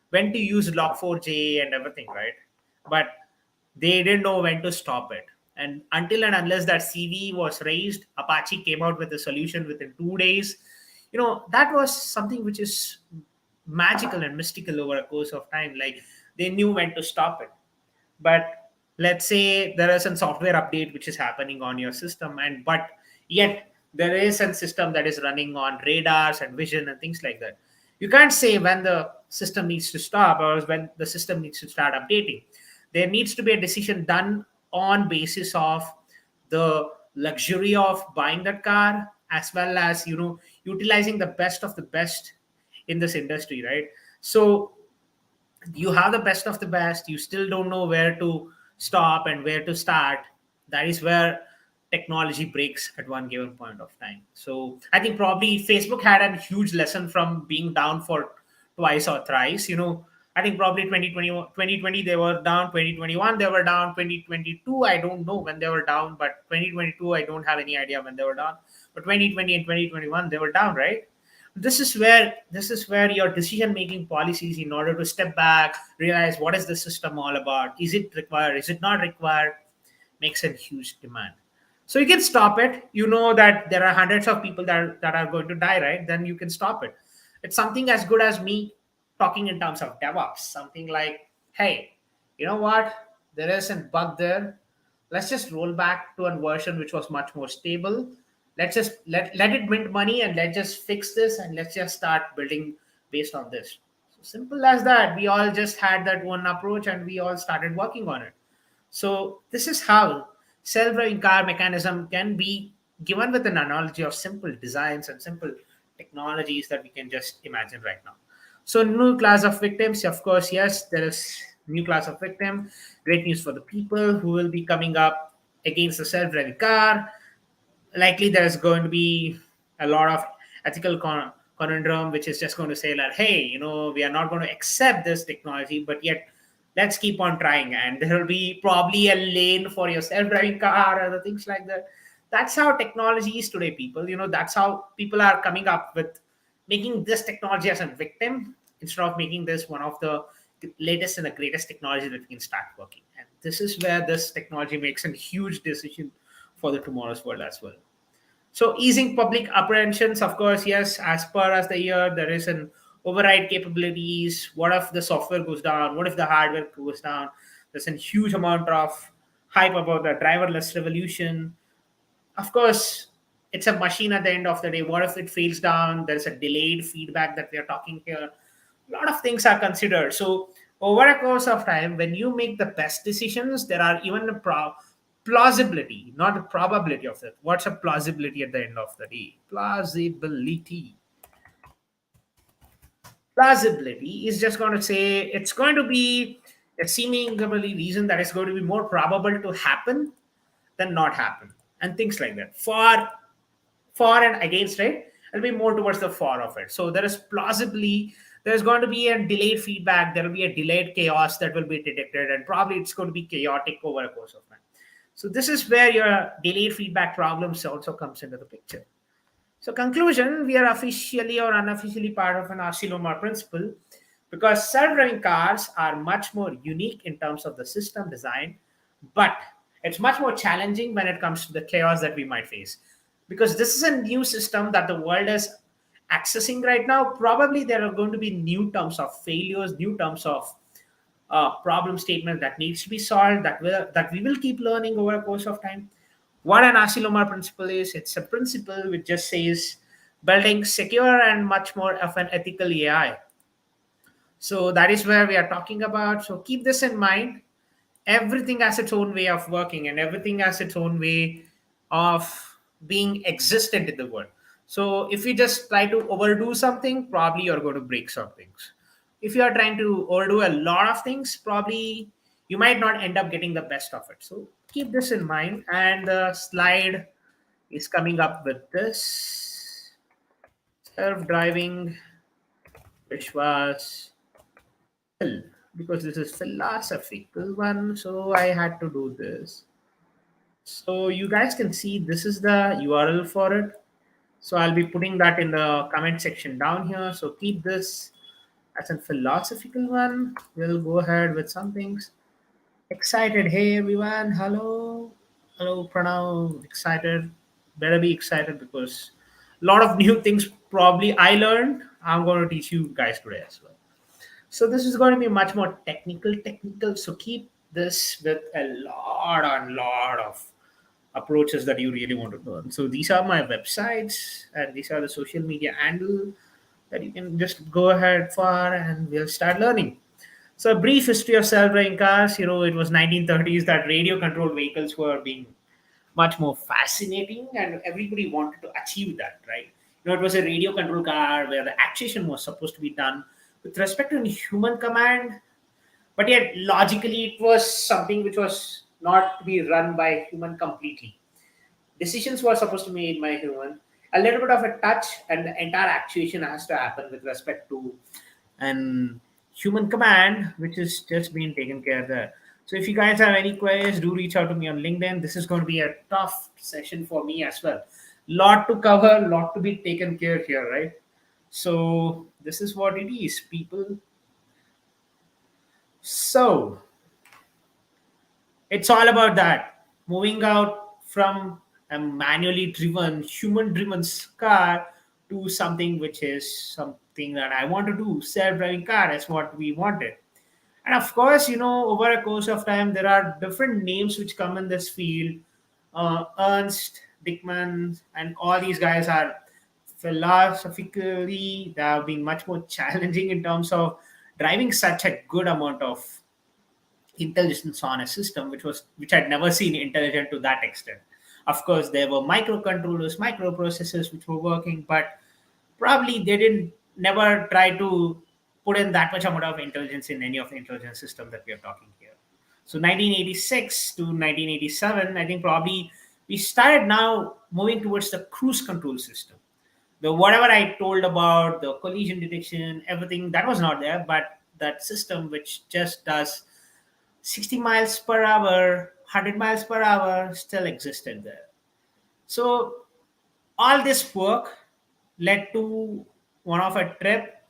when to use log4j and everything, right? But they didn't know when to stop it. And until and unless that CV was raised, Apache came out with a solution within 2 days. That was something which is magical and mystical over a course of time. Like they knew when to stop it. But let's say there is a software update which is happening on your system, and but yet there is a system that is running on radars and vision and things like that. You can't say when the system needs to stop or when the system needs to start updating. There needs to be a decision done on basis of the luxury of buying that car, as well as utilizing the best of the best in this industry, right? So you have the best of the best, you still don't know where to stop and where to start. That is where technology breaks at one given point of time. So I think probably Facebook had a huge lesson from being down for twice or thrice. I think probably 2020 they were down, 2021 they were down, 2022 I don't know when they were down, but 2022 I don't have any idea when they were down. But 2020 and 2021 they were down, right? This is where your decision making policies, in order to step back, realize what is the system all about, is it required, is it not required, makes a huge demand. So you can stop it. You know that there are hundreds of people that are going to die, right? Then you can stop it. It's something as good as me talking in terms of DevOps, something like, hey, you know what, there is a bug there, let's just roll back to a version which was much more stable. Let's just let it mint money, and let's just fix this, and let's just start building based on this. So simple as that. We all just had that one approach, and we all started working on it. So this is how self-driving car mechanism can be given with an analogy of simple designs and simple technologies that we can just imagine right now. So new class of victims, of course, yes, there is new class of victim. Great news for the people who will be coming up against the self-driving car. Likely there's going to be a lot of ethical conundrum, which is just going to say like, hey, we are not going to accept this technology, but yet let's keep on trying, and there will be probably a lane for your self-driving car or other things like that. That's how technology is today, people. That's how people are coming up with making this technology as a victim instead of making this one of the latest and the greatest technology that we can start working. And this is where this technology makes a huge decision for the tomorrow's world as well. So easing public apprehensions, of course, yes, as per as the year, there is an override capabilities. What if the software goes down? What if the hardware goes down? There's a huge amount of hype about the driverless revolution. Of course, it's a machine at the end of the day. What if it fails down? There's a delayed feedback that we are talking here. A lot of things are considered. So over a course of time, when you make the best decisions, there are even a plausibility, not a probability of it. What's a plausibility at the end of the day? Plausibility is just going to say it's going to be a seemingly reason that is going to be more probable to happen than not happen, and things like that. For and against, right? It'll be more towards the for of it. So there is plausibly there's going to be a delayed feedback. There will be a delayed chaos that will be detected, and probably it's going to be chaotic over a course of time. So this is where your delayed feedback problems also comes into the picture. So conclusion, we are officially or unofficially part of an Arcelomar principle because self-driving cars are much more unique in terms of the system design, but it's much more challenging when it comes to the chaos that we might face. Because this is a new system that the world is accessing right now. Probably there are going to be new terms of failures, new terms of problem statement that needs to be solved, that we will keep learning over a course of time. What an Asilomar principle is, it's a principle which just says building secure and much more of an ethical AI. So that is where we are talking about. So keep this in mind. Everything has its own way of working, and everything has its own way of being existent in the world. So if you just try to overdo something, probably you're going to break some things. If you are trying to overdo a lot of things, probably you might not end up getting the best of it. So keep this in mind. And the slide is coming up with this self-driving Vishwas, because this is philosophical one, so I had to do this. So you guys can see this is the URL for it. So I'll be putting that in the comment section down here. So keep this as a philosophical one. We'll go ahead with some things. Excited. Hey everyone. Hello. Hello, Pranav. Excited. Better be excited because a lot of new things probably I learned. I'm going to teach you guys today as well. So this is going to be much more technical. So keep this with a lot of approaches that you really want to learn. So these are my websites and these are the social media handle that you can just go ahead for and we'll start learning. So a brief history of self-driving cars. It was 1930s that radio-controlled vehicles were being much more fascinating, and everybody wanted to achieve that, right? It was a radio-controlled car where the actuation was supposed to be done with respect to a human command, but yet logically it was something which was not to be run by human completely. Decisions were supposed to be made by human. A little bit of a touch, and the entire actuation has to happen with respect to an human command, which is just being taken care of there. So if you guys have any queries, do reach out to me on LinkedIn. This is going to be a tough session for me as well. Lot to cover, lot to be taken care here, right? So this is what it is, people. So it's all about that. Moving out from a manually driven, human driven car to something which is something that I want to do. Self driving car is what we wanted. And of course, over a course of time, there are different names which come in this field. Ernst, Dickman, and all these guys are philosophically, they have been much more challenging in terms of driving such a good amount of intelligence on a system which I'd never seen intelligent to that extent. Of course, there were microcontrollers, microprocessors which were working, but probably they didn't never try to put in that much amount of intelligence in any of the intelligence system that we are talking here. So 1986 to 1987, I think probably we started now moving towards the cruise control system. The whatever I told about the collision detection, everything that was not there, but that system which just does 60 miles per hour, 100 miles per hour still existed there. So all this work led to one of a trip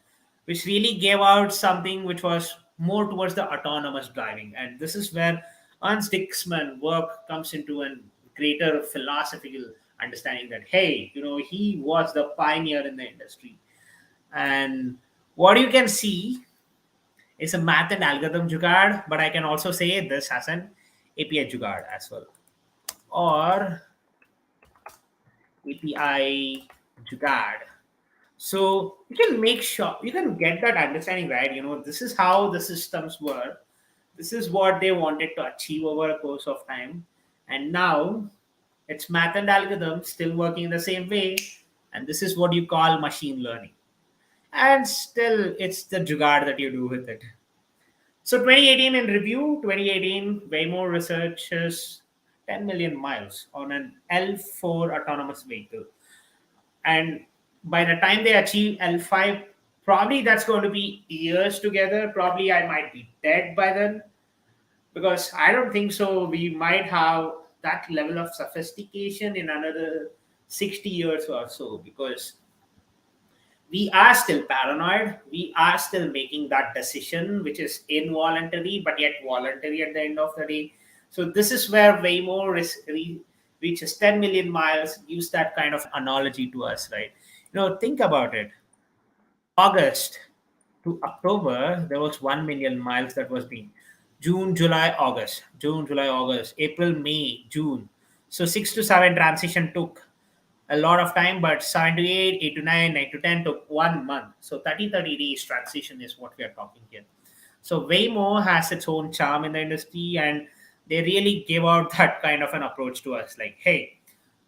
which really gave out something which was more towards the autonomous driving. And this is where Ernst Dixman work comes into a greater philosophical understanding that, hey, he was the pioneer in the industry. And what you can see is a math and algorithm jugaad, but I can also say this as an API jugaad as well, or API jugaad. So you can make sure you can get that understanding right. This is how the systems were. This is what they wanted to achieve over a course of time. And now it's math and algorithm still working in the same way. And this is what you call machine learning. And still, it's the jugaad that you do with it. So 2018 in review, 2018, Waymo researches 10 million miles on an L4 autonomous vehicle. And by the time they achieve L5, probably that's going to be years together. Probably I might be dead by then, because I don't think so we might have that level of sophistication in another 60 years or so, because we are still paranoid. We are still making that decision which is involuntary but yet voluntary at the end of the day. So this is where Waymo reaches 10 million miles, gives that kind of analogy to us, right? Think about it. August to October, there was 1 million miles that was being. June, July, August, April, May, June. So 6 to 7 transition took a lot of time, but 7 to 8, 8 to 9, 9 to 10 took 1 month. So 30 days transition is what we are talking here. So Waymo has its own charm in the industry, and they really give out that kind of an approach to us. Like, hey,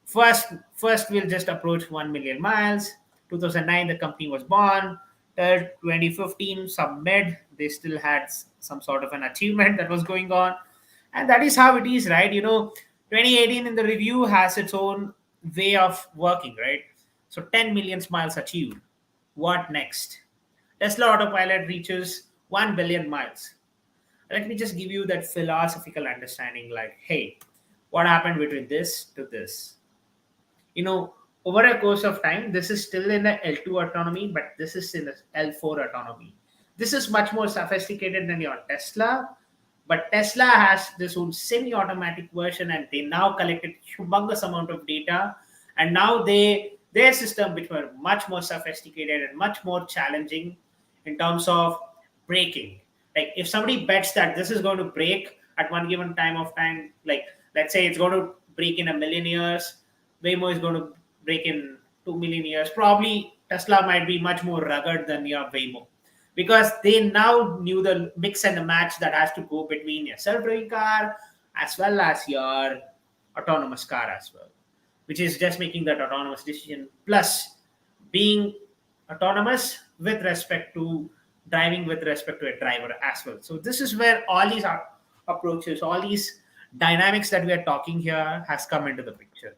first we'll just approach 1 million miles. 2009, the company was born. Till 2015, some mid, they still had some sort of an achievement that was going on, and that is how it is, right? 2018 in the review has its own way of working, right? So 10 million miles achieved. What next? Tesla Autopilot reaches 1 billion miles. Let me just give you that philosophical understanding, like, hey, what happened between this to this? Over a course of time, this is still in the L2 autonomy, but this is in the L4 autonomy. This is much more sophisticated than your Tesla, but Tesla has this own semi-automatic version, and they now collected humongous amount of data, and now their system, which were much more sophisticated and much more challenging in terms of braking. Like, if somebody bets that this is going to break at one given time, like let's say it's going to break in a million years, Waymo is going to break in 2 million years. Probably Tesla might be much more rugged than your Waymo, because they now knew the mix and the match that has to go between your self-driving car as well as your autonomous car as well, which is just making that autonomous decision plus being autonomous with respect to driving with respect to a driver as well. So this is where all these approaches, all these dynamics that we are talking here has come into the picture.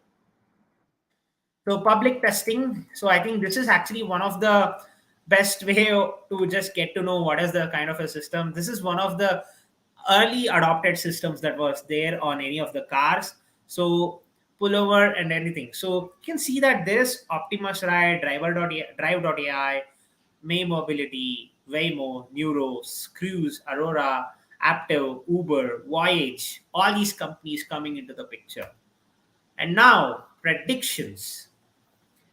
So public testing. So I think this is actually one of the best way to just get to know what is the kind of a system. This is one of the early adopted systems that was there on any of the cars. So pullover and anything. So you can see that there's Optimus Ride, Drive.ai, May Mobility, Waymo, Neuros, Cruise, Aurora, Aptiv, Uber, Voyage, all these companies coming into the picture. And now predictions.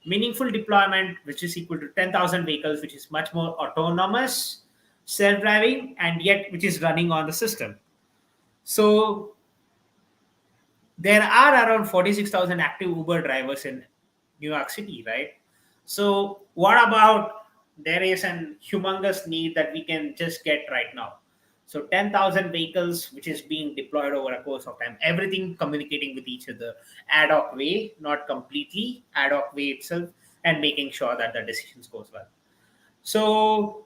Meaningful deployment, which is equal to 10,000 vehicles, which is much more autonomous, self-driving, and yet which is running on the system. So there are around 46,000 active Uber drivers in New York City, right? So what about there is an humongous need that we can just get right now? So 10,000 vehicles, which is being deployed over a course of time, everything communicating with each other, ad hoc way, not completely ad hoc way itself. and making sure that the decisions goes well. So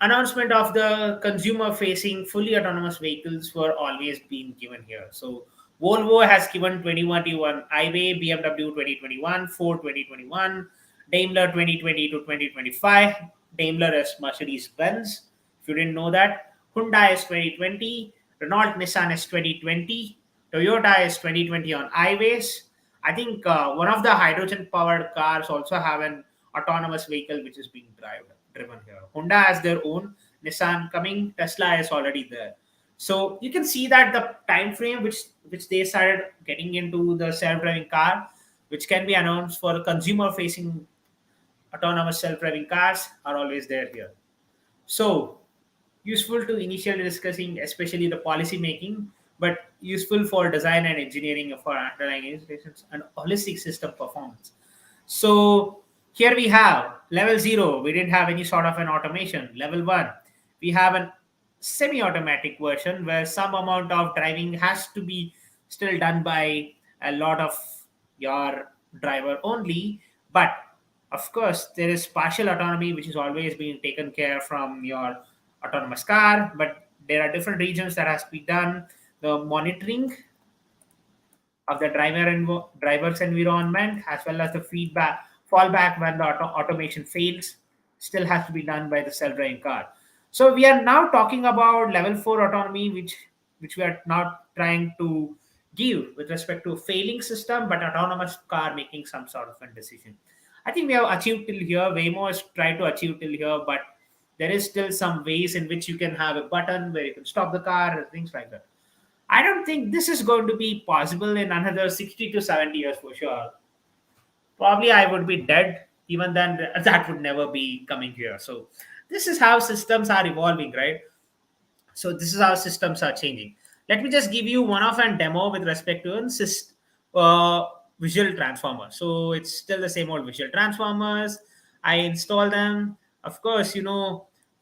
announcement of the consumer facing fully autonomous vehicles were always being given here. So Volvo has given 2021 highway, BMW 2021, Ford 2021, Daimler 2020 to 2025. Daimler is Mercedes Benz. If you didn't know that, Hyundai is 2020, Renault Nissan is 2020, Toyota is 2020 on highways. I think one of the hydrogen powered cars also have an autonomous vehicle which is being driven here. Honda has their own, Nissan coming, Tesla is already there. So you can see that the time frame which they started getting into the self-driving car, which can be announced for consumer facing autonomous self-driving cars, are always there here. So useful to initially discussing, especially the policy making, but useful for design and engineering for underlying installations and holistic system performance. So here we have level 0, we didn't have any sort of an automation. Level 1, we have an semi-automatic version where some amount of driving has to be still done by a lot of your driver only, but of course there is partial autonomy which is always being taken care from your autonomous car, but there are different regions that has to be done. The monitoring of the driver's environment as well as the feedback fallback when the automation fails still has to be done by the self-driving car. So we are now talking about level 4 autonomy, which we are not trying to give with respect to a failing system but autonomous car making some sort of a decision. I think we have achieved till here. Waymo has tried to achieve till here, but there is still some ways in which you can have a button where you can stop the car and things like that. I don't think this is going to be possible in another 60 to 70 years for sure. Probably I would be dead. Even then, that would never be coming here. So, this is how systems are evolving, right? So, this is how systems are changing. Let me just give you one of a demo with respect to uh, visual transformer. So, it's still the same old visual transformers. I install them. Of course,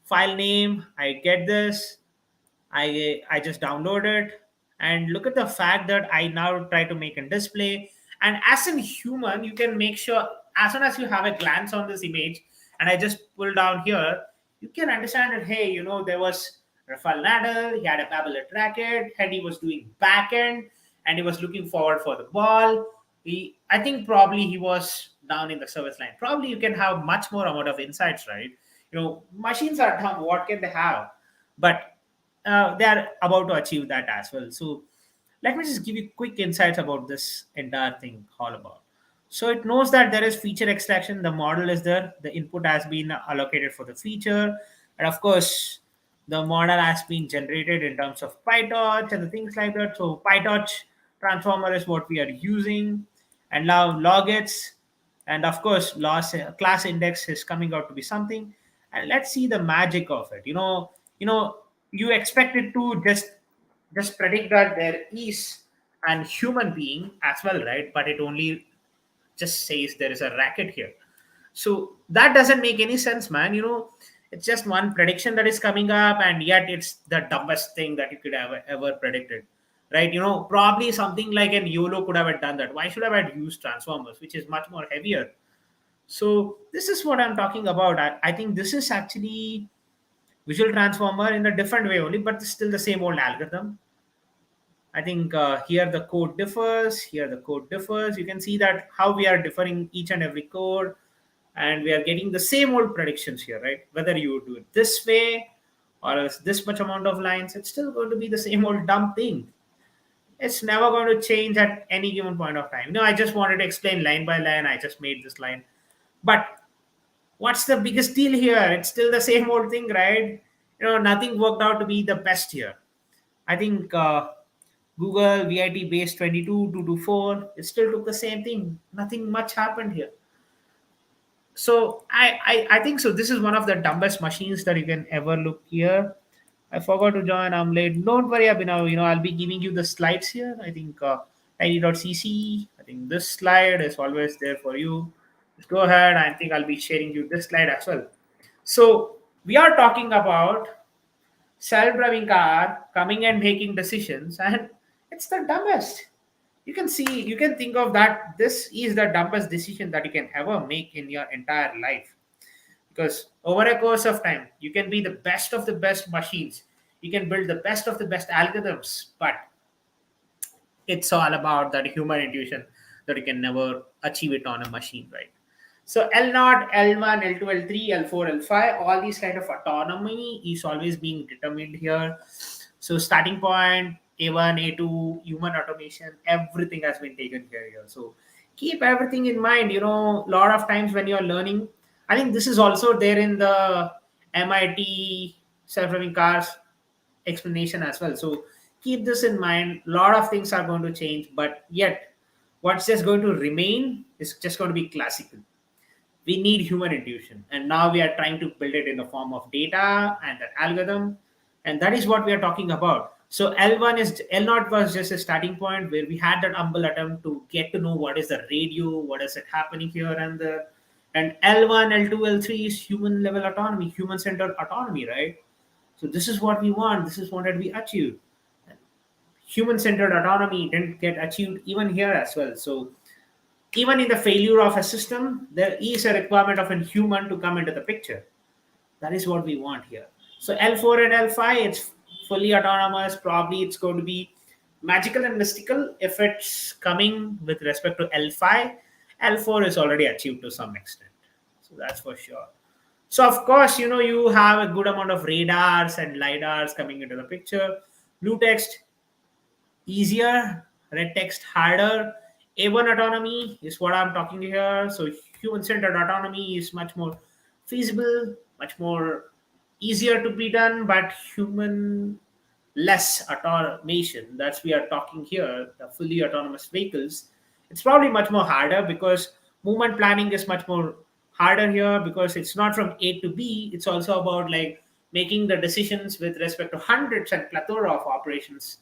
file name, I get this. I just download it, and look at the fact that I now try to make a display. And as a human, you can make sure as soon as you have a glance on this image, and I just pull down here, you can understand that hey, there was Rafael Nadal, he had a Babolat racket, and he was doing back end, and he was looking forward for the ball. I think probably he was down in the service line. Probably you can have much more amount of insights, right? Machines are dumb. What can they have? But they are about to achieve that as well. So let me just give you quick insights about this entire thing all about. So it knows that there is feature extraction. The model is there. The input has been allocated for the feature, and of course, the model has been generated in terms of PyTorch and the things like that. So PyTorch transformer is what we are using, and now logits, and of course, loss class index is coming out to be something. And let's see the magic of it. You expect it to just predict that there is an human being as well, right? But it only just says there is a racket here. So that doesn't make any sense, man. It's just one prediction that is coming up, and yet it's the dumbest thing that you could ever predicted, right? Probably something like an YOLO could have done that. Why should I have used transformers, which is much more heavier? So this is what I'm talking about. I think this is actually visual transformer in a different way only, but still the same old algorithm. I think here the code differs. Here the code differs. You can see that how we are differing each and every code, and we are getting the same old predictions here, right? Whether you do it this way or else this much amount of lines, it's still going to be the same old dumb thing. It's never going to change at any given point of time. No, I just wanted to explain line by line. I just made this line, but what's the biggest deal here? It's still the same old thing, right? Nothing worked out to be the best here. I think Google VIT base 22224, it still took the same thing. Nothing much happened here. So I think so. This is one of the dumbest machines that you can ever look here. I forgot to join. I'm late. Don't worry, Abhinav. I'll be giving you the slides here. I think tiny.cc. I think this slide is always there for you. Just go ahead. I think I'll be sharing you this slide as well. So we are talking about self-driving car coming and making decisions, and it's the dumbest. You can think of that this is the dumbest decision that you can ever make in your entire life, because over a course of time you can be the best of the best machines, you can build the best of the best algorithms, but it's all about that human intuition that you can never achieve it on a machine, right? So L0, L1, L2, L3, L4, L5, all these kind of autonomy is always being determined here. So starting point, A1, A2, human automation, everything has been taken care of here. So keep everything in mind. A lot of times when you're learning, I think this is also there in the MIT self-driving cars explanation as well. So keep this in mind. A lot of things are going to change, but yet what's just going to remain is just going to be classical. We need human intuition, and now we are trying to build it in the form of data and an algorithm, and that is what we are talking about. So L1 is L0 was just a starting point where we had that humble attempt to get to know what is the radio, what is it happening here and there. And L1, L2, L3 is human level autonomy, human centered autonomy, right? So this is what we want. This is what we achieved. Human centered autonomy didn't get achieved even here as well. So even in the failure of a system, there is a requirement of a human to come into the picture. That is what we want here. So L4 and L5, it's fully autonomous. Probably it's going to be magical and mystical if it's coming with respect to L5. L4 is already achieved to some extent. So that's for sure. So of course, you have a good amount of radars and lidars coming into the picture. Blue text easier, red text harder. A1 autonomy is what I'm talking here. So human centered autonomy is much more feasible, much more easier to be done, but human less automation. That's we are talking here, the fully autonomous vehicles. It's probably much more harder because movement planning is much more harder here because it's not from A to B. It's also about like making the decisions with respect to hundreds and plethora of operations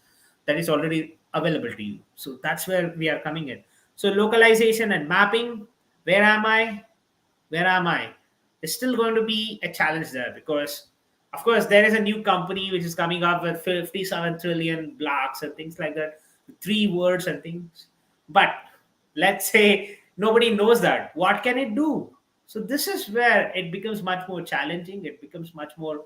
that is already available to you. So that's where we are coming in. So localization and mapping, where am I? Where am I? It's still going to be a challenge there because, of course, there is a new company which is coming up with 57 trillion blocks and things like that, three words and things. But let's say nobody knows that. What can it do? So this is where it becomes much more challenging. It becomes much more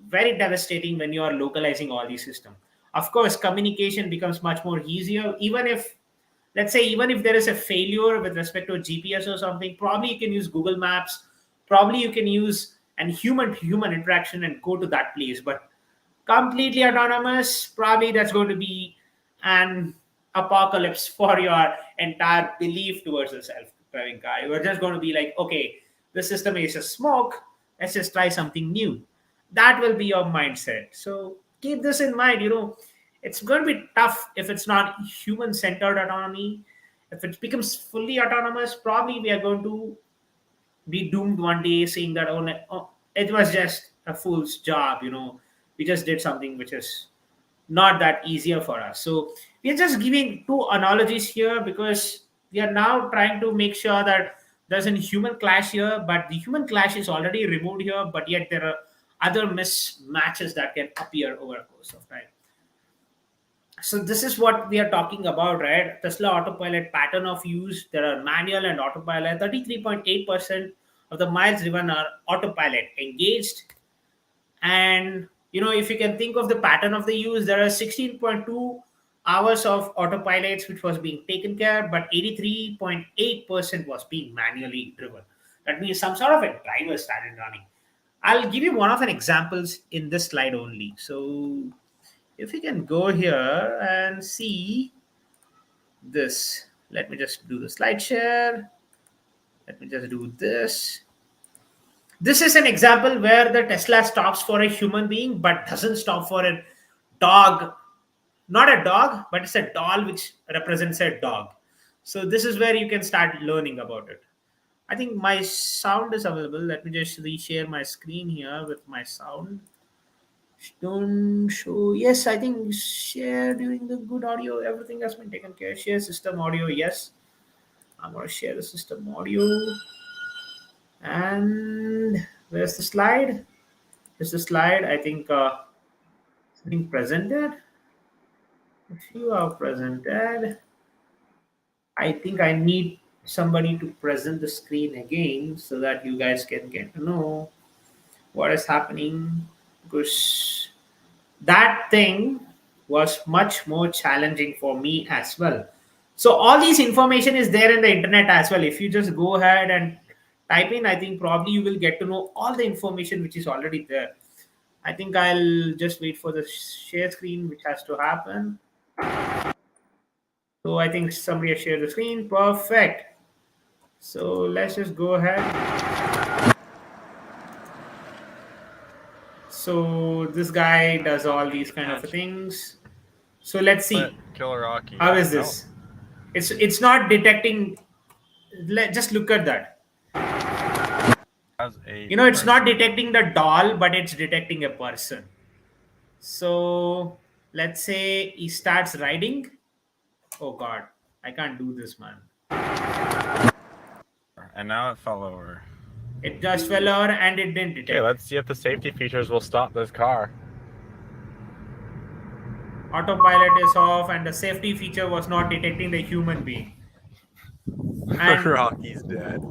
very devastating when you are localizing all these systems. Of course, communication becomes much more easier. Even if, let's say, even if there is a failure with respect to a GPS or something, probably you can use Google Maps. Probably you can use an human to human interaction and go to that place. But completely autonomous, probably that's going to be an apocalypse for your entire belief towards a self-driving car. You're just going to be like, okay, the system is a smoke. Let's just try something new. That will be your mindset. So keep this in mind. It's going to be tough if it's not human-centered autonomy. If it becomes fully autonomous, probably we are going to be doomed one day saying that, oh, it was just a fool's job. We just did something which is not that easier for us. So we're just giving two analogies here because we are now trying to make sure that there's a human clash here, but the human clash is already removed here, but yet there are other mismatches that can appear over a course of time. So this is what we are talking about, right? Tesla Autopilot pattern of use. There are manual and autopilot. 33.8% of the miles driven are autopilot engaged. And if you can think of the pattern of the use, there are 16.2 hours of autopilots which was being taken care, but 83.8% was being manually driven. That means some sort of a driver started running. I'll give you one of an examples in this slide only. So if you can go here and see this, let me just do the slide share. Let me just do this. This is an example where the Tesla stops for a human being but doesn't stop for a dog. Not a dog, but it's a doll which represents a dog. So this is where you can start learning about it. I think my sound is available. Let me just reshare my screen here with my sound. Don't show. Yes, I think share during the good audio. Everything has been taken care. Share system audio. Yes, I'm gonna share the system audio. And where's the slide? Here's the slide. I think being presented. If you are presented, I think I need somebody to present the screen again so that you guys can get to know what is happening, because that thing was much more challenging for me as well. So all these information is there in the internet as well. If you just go ahead and type in, I think probably you will get to know all the information which is already there. I think I'll just wait for the share screen which has to happen. So I think somebody has shared the screen. Perfect. So let's just go ahead. So this guy does all these kind of Catch. things. So let's Let see. Killer Rocky. How is No. this? It's not detecting. Just look at that. As a It's not person. detecting the doll, but it's detecting a person. So let's say he starts riding. Oh God, I can't do this, man. And now it fell over. It just fell over and it didn't Okay, detect. let's see if the safety features will stop this car. Autopilot is off, and the safety feature was not detecting the human being. And Rocky's dead.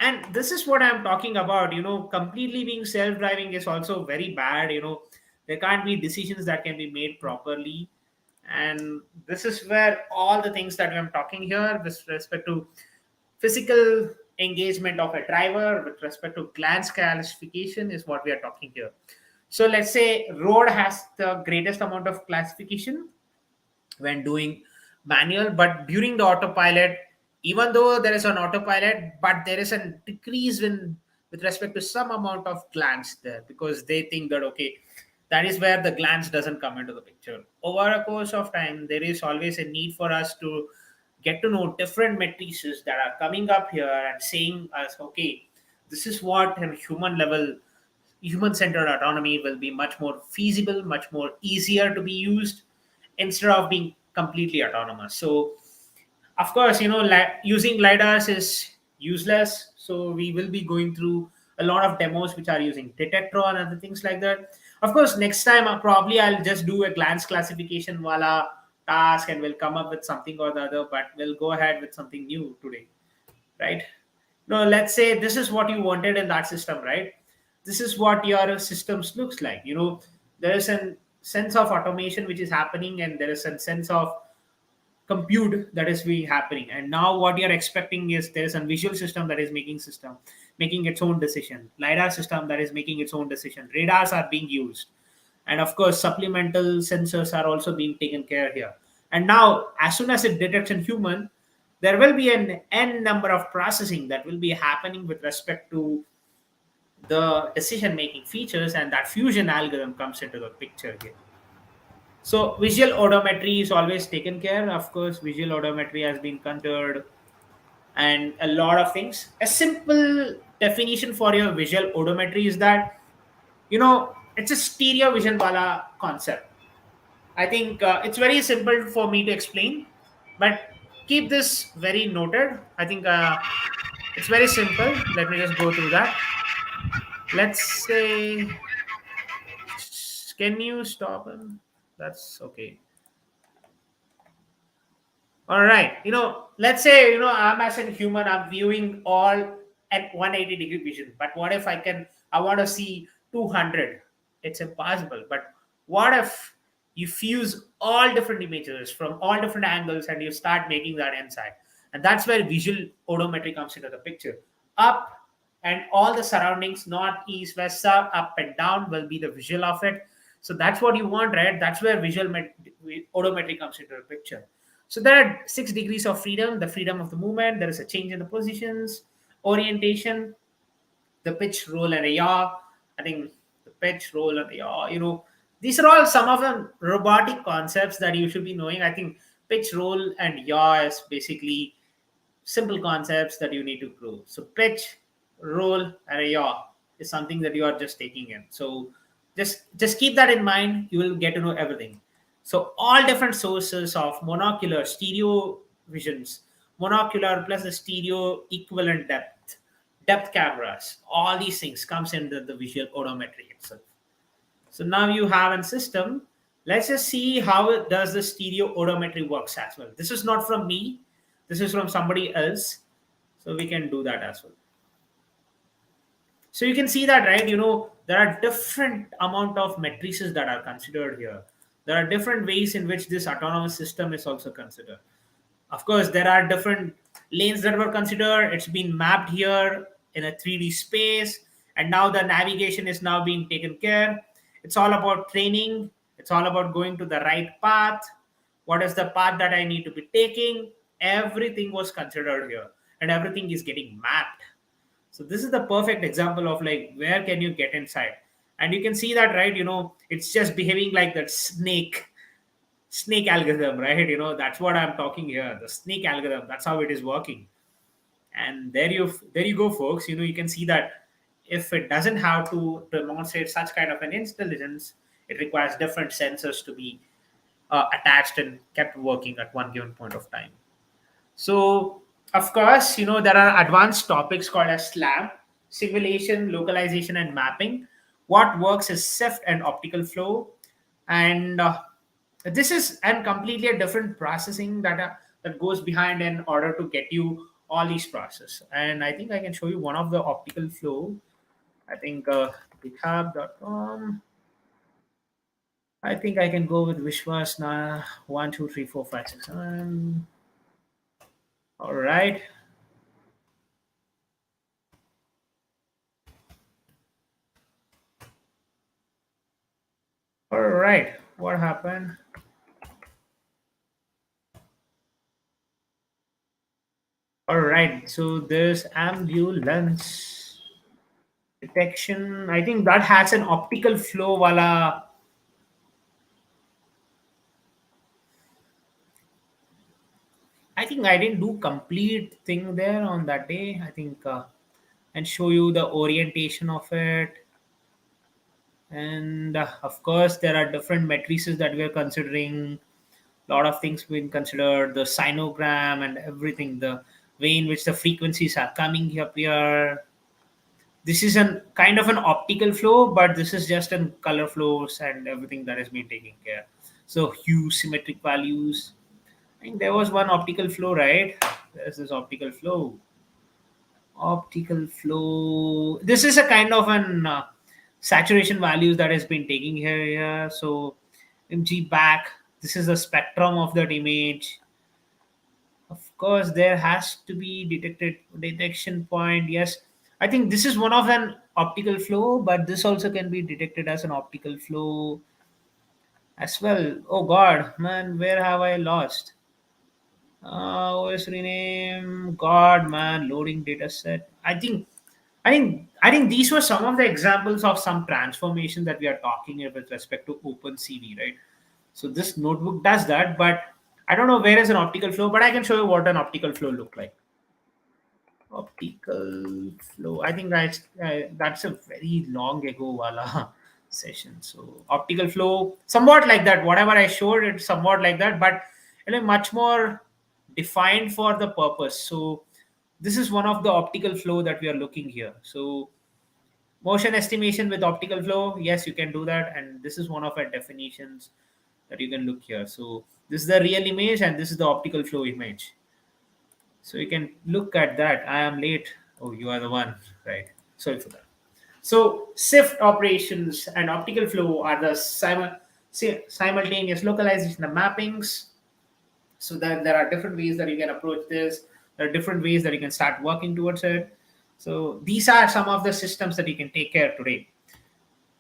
and this is what I'm talking about. Completely being self-driving is also very bad. There can't be decisions that can be made properly, and this is where all the things that I'm talking here with respect to physical engagement of a driver, with respect to glance classification, is what we are talking here. So let's say road has the greatest amount of classification when doing manual, but during the autopilot, even though there is an autopilot, but there is a decrease in with respect to some amount of glance there, because they think that okay, that is where the glance doesn't come into the picture. Over a course of time, there is always a need for us to get to know different matrices that are coming up here and saying us, okay, this is what a human level, human centered autonomy will be much more feasible, much more easier to be used instead of being completely autonomous. So of course, using lidars is useless, so we will be going through a lot of demos which are using detector and other things like that. Of course, next time probably I'll just do a glance classification wala task and we'll come up with something or the other, but we'll go ahead with something new today, right? No, let's say this is what you wanted in that system, right? This is what your systems looks like. There is a sense of automation which is happening, and there is a sense of compute that is being happening. And now what you're expecting is there is a visual system that is making its own decision, lidar system that is making its own decision, radars are being used, and of course supplemental sensors are also being taken care here. And now as soon as it detects a human, there will be an n number of processing that will be happening with respect to the decision making features, and that fusion algorithm comes into the picture here. So visual odometry is always taken care. Of course, visual odometry has been considered, and a lot of things. A simple definition for your visual odometry is that it's a stereo vision wala concept. I think it's very simple for me to explain, but keep this very noted. I think it's very simple. Let me just go through that. Let's say, can you stop him? That's okay. All right. Let's say, I'm as a human, I'm viewing all at 180-degree vision. But what if I want to see 200? It's impossible. But what if you fuse all different images from all different angles and you start making that inside? And that's where visual odometry comes into the picture. Up and all the surroundings, north, east, west, south, up and down will be the visual of it. So that's what you want, right? That's where odometry comes into the picture. So there are 6 degrees of freedom: the freedom of the movement, there is a change in the positions, orientation, the pitch, roll, and a yaw. I think the pitch, roll, and the yaw, these are all some of the robotic concepts that you should be knowing. I think pitch, roll, and yaw is basically simple concepts that you need to grow. So pitch, roll, and a yaw is something that you are just taking in. So just keep that in mind. You will get to know everything. So all different sources of monocular stereo visions, monocular plus the stereo equivalent depth cameras, all these things comes into the visual odometry itself. So now you have a system. Let's just see how it does the stereo odometry works as well. This is not from me. This is from somebody else. So we can do that as well. So you can see that, right? There are different amount of matrices that are considered here. There are different ways in which this autonomous system is also considered. Of course, there are different lanes that were considered. It's been mapped here in a 3D space, and now the navigation is now being taken care. It's all about training. It's all about going to the right path. What is the path that I need to be taking? Everything was considered here, and everything is getting mapped. So this is the perfect example of like where can you get inside, and you can see that, right? It's just behaving like that snake algorithm, right? That's what I'm talking here. The snake algorithm. That's how it is working. And there you go, folks. You can see that if it doesn't have to demonstrate such kind of an intelligence, it requires different sensors to be attached and kept working at one given point of time. So, of course, there are advanced topics called as SLAM, simulation, localization, and mapping. What works is SIFT and optical flow. And this is and completely a different processing that goes behind in order to get you all these process. And I think I can show you one of the optical flow. I think github.com. I think I can go with Vishwas now. 1, 2, 3, 4, 5, 6, 7. All right. All right. What happened? All right. So there's ambulance detection. I think that has an optical flow wala. I think I didn't do complete thing there on that day. I think and show you the orientation of it. And of course, there are different matrices that we are considering. A lot of things being considered, the sinogram and everything, the way in which the frequencies are coming up here. This is a kind of an optical flow, but this is just in color flows and everything that has been taken care. So hue, symmetric values. I think there was one optical flow, right? There's this optical flow. Optical flow. This is a kind of an saturation values that has been taking here. Yeah. So mg back. This is the spectrum of that image. Of course, there has to be detection point. Yes, I think this is one of an optical flow, but this also can be detected as an optical flow as well. Oh God, man, where have I lost? OS rename. God, man, loading data set. I think these were some of the examples of some transformation that we are talking here with respect to OpenCV, right? So this notebook does that, but I don't know where is an optical flow, but I can show you what an optical flow look like. Optical flow. I think that's a very long ago wala session. So optical flow, somewhat like that. Whatever I showed, it's somewhat like that, but much more defined for the purpose. So this is one of the optical flow that we are looking here. So motion estimation with optical flow, yes, you can do that, and this is one of our definitions that you can look here. So this is the real image and this is the optical flow image. So you can look at that. I am late. Oh, you are the one, right? Sorry for that. So SIFT operations and optical flow are the simultaneous localization and mappings. So that there are different ways that you can approach this. There are different ways that you can start working towards it. So these are some of the systems that you can take care today.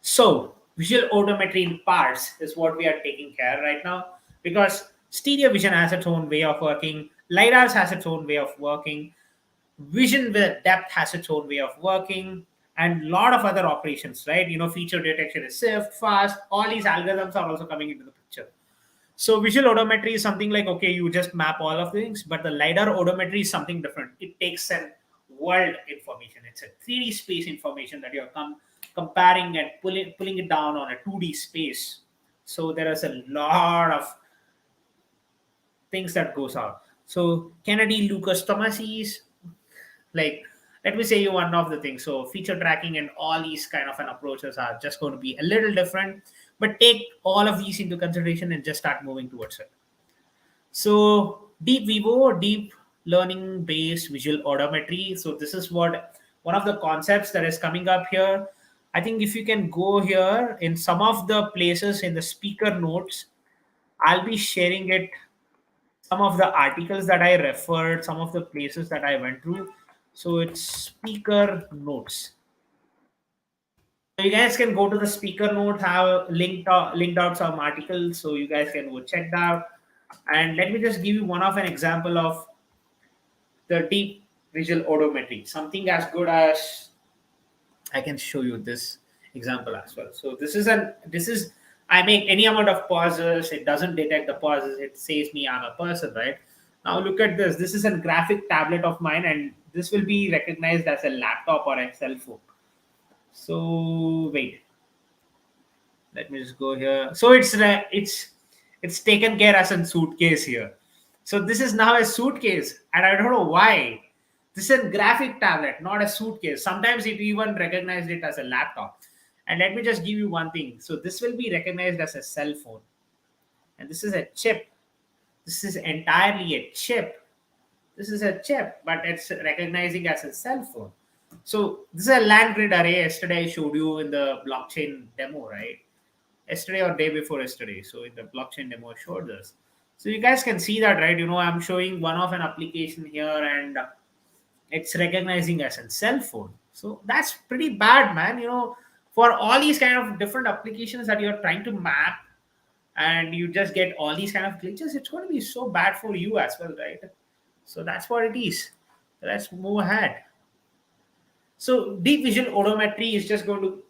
So visual odometry in parts is what we are taking care right now, because stereo vision has its own way of working, lidars has its own way of working, vision with depth has its own way of working, and a lot of other operations, right? Feature detection is SIFT, fast. All these algorithms are also coming into the picture. So visual odometry is something like, okay, you just map all of things, but the lidar odometry is something different. It takes an world information. It's a 3D space information that you're comparing and pulling it down on a 2D space. So there is a lot of things that goes out. So Kennedy, Lucas, Thomases, like let me say you one of the things. So feature tracking and all these kind of an approaches are just going to be a little different, but take all of these into consideration and just start moving towards it. So deep Vivo, deep learning based visual odometry. So this is what one of the concepts that is coming up here. I think if you can go here in some of the places in the speaker notes, I'll be sharing it, some of the articles that I referred, some of the places that I went through. So it's speaker notes. So you guys can go to the speaker note, have linked out some articles, so you guys can go check that out. And let me just give you one of an example of the deep visual odometry. Something as good as, I can show you this example as well. So this is I make any amount of pauses, it doesn't detect the pauses, it says me I'm a person, right? Now look at this. This is a graphic tablet of mine, and this will be recognized as a laptop or a cell phone. So wait, let me just go here. So it's taken care as a suitcase here. So this is now a suitcase, and I don't know why. This is a graphic tablet, not a suitcase. Sometimes it even recognized it as a laptop. And let me just give you one thing. So this will be recognized as a cell phone, and this is a chip. This is entirely a chip. This is a chip, but it's recognizing as a cell phone. So this is a land grid array. Yesterday I showed you in the blockchain demo, right? Yesterday or day before yesterday. So in the blockchain demo, I showed this. So you guys can see that, right? I'm showing one of an application here, and it's recognizing as a cell phone. So that's pretty bad, man. For all these kind of different applications that you're trying to map, and you just get all these kind of glitches, it's going to be so bad for you as well, right? So that's what it is. Let's move ahead. So deep visual odometry is just going to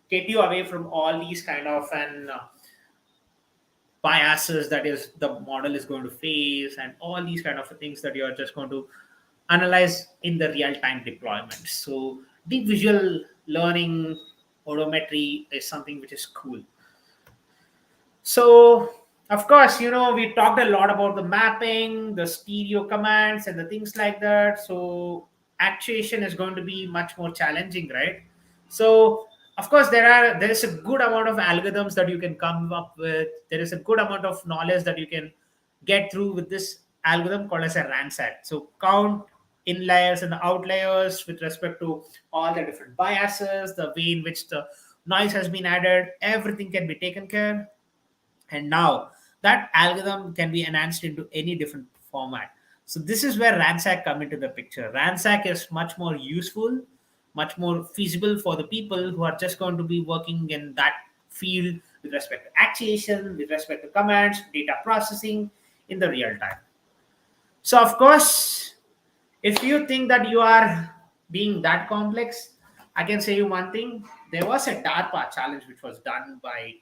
get you away from all these kind of biases that is the model is going to face, and all these kind of things that you're just going to analyze in the real-time deployment. So deep visual learning odometry is something which is cool. So of course, we talked a lot about the mapping, the stereo commands, and the things like that. So actuation is going to be much more challenging, right? So of course, there is a good amount of algorithms that you can come up with. There is a good amount of knowledge that you can get through with this algorithm called as a ransack. So count inliers and the outliers with respect to all the different biases, the way in which the noise has been added, everything can be taken care. And now that algorithm can be enhanced into any different format. So this is where ransack come into the picture. Ransack is much more useful, much more feasible for the people who are just going to be working in that field with respect to actuation, with respect to commands, data processing in the real time. So of course, if you think that you are being that complex, I can say you one thing. There was a DARPA challenge which was done by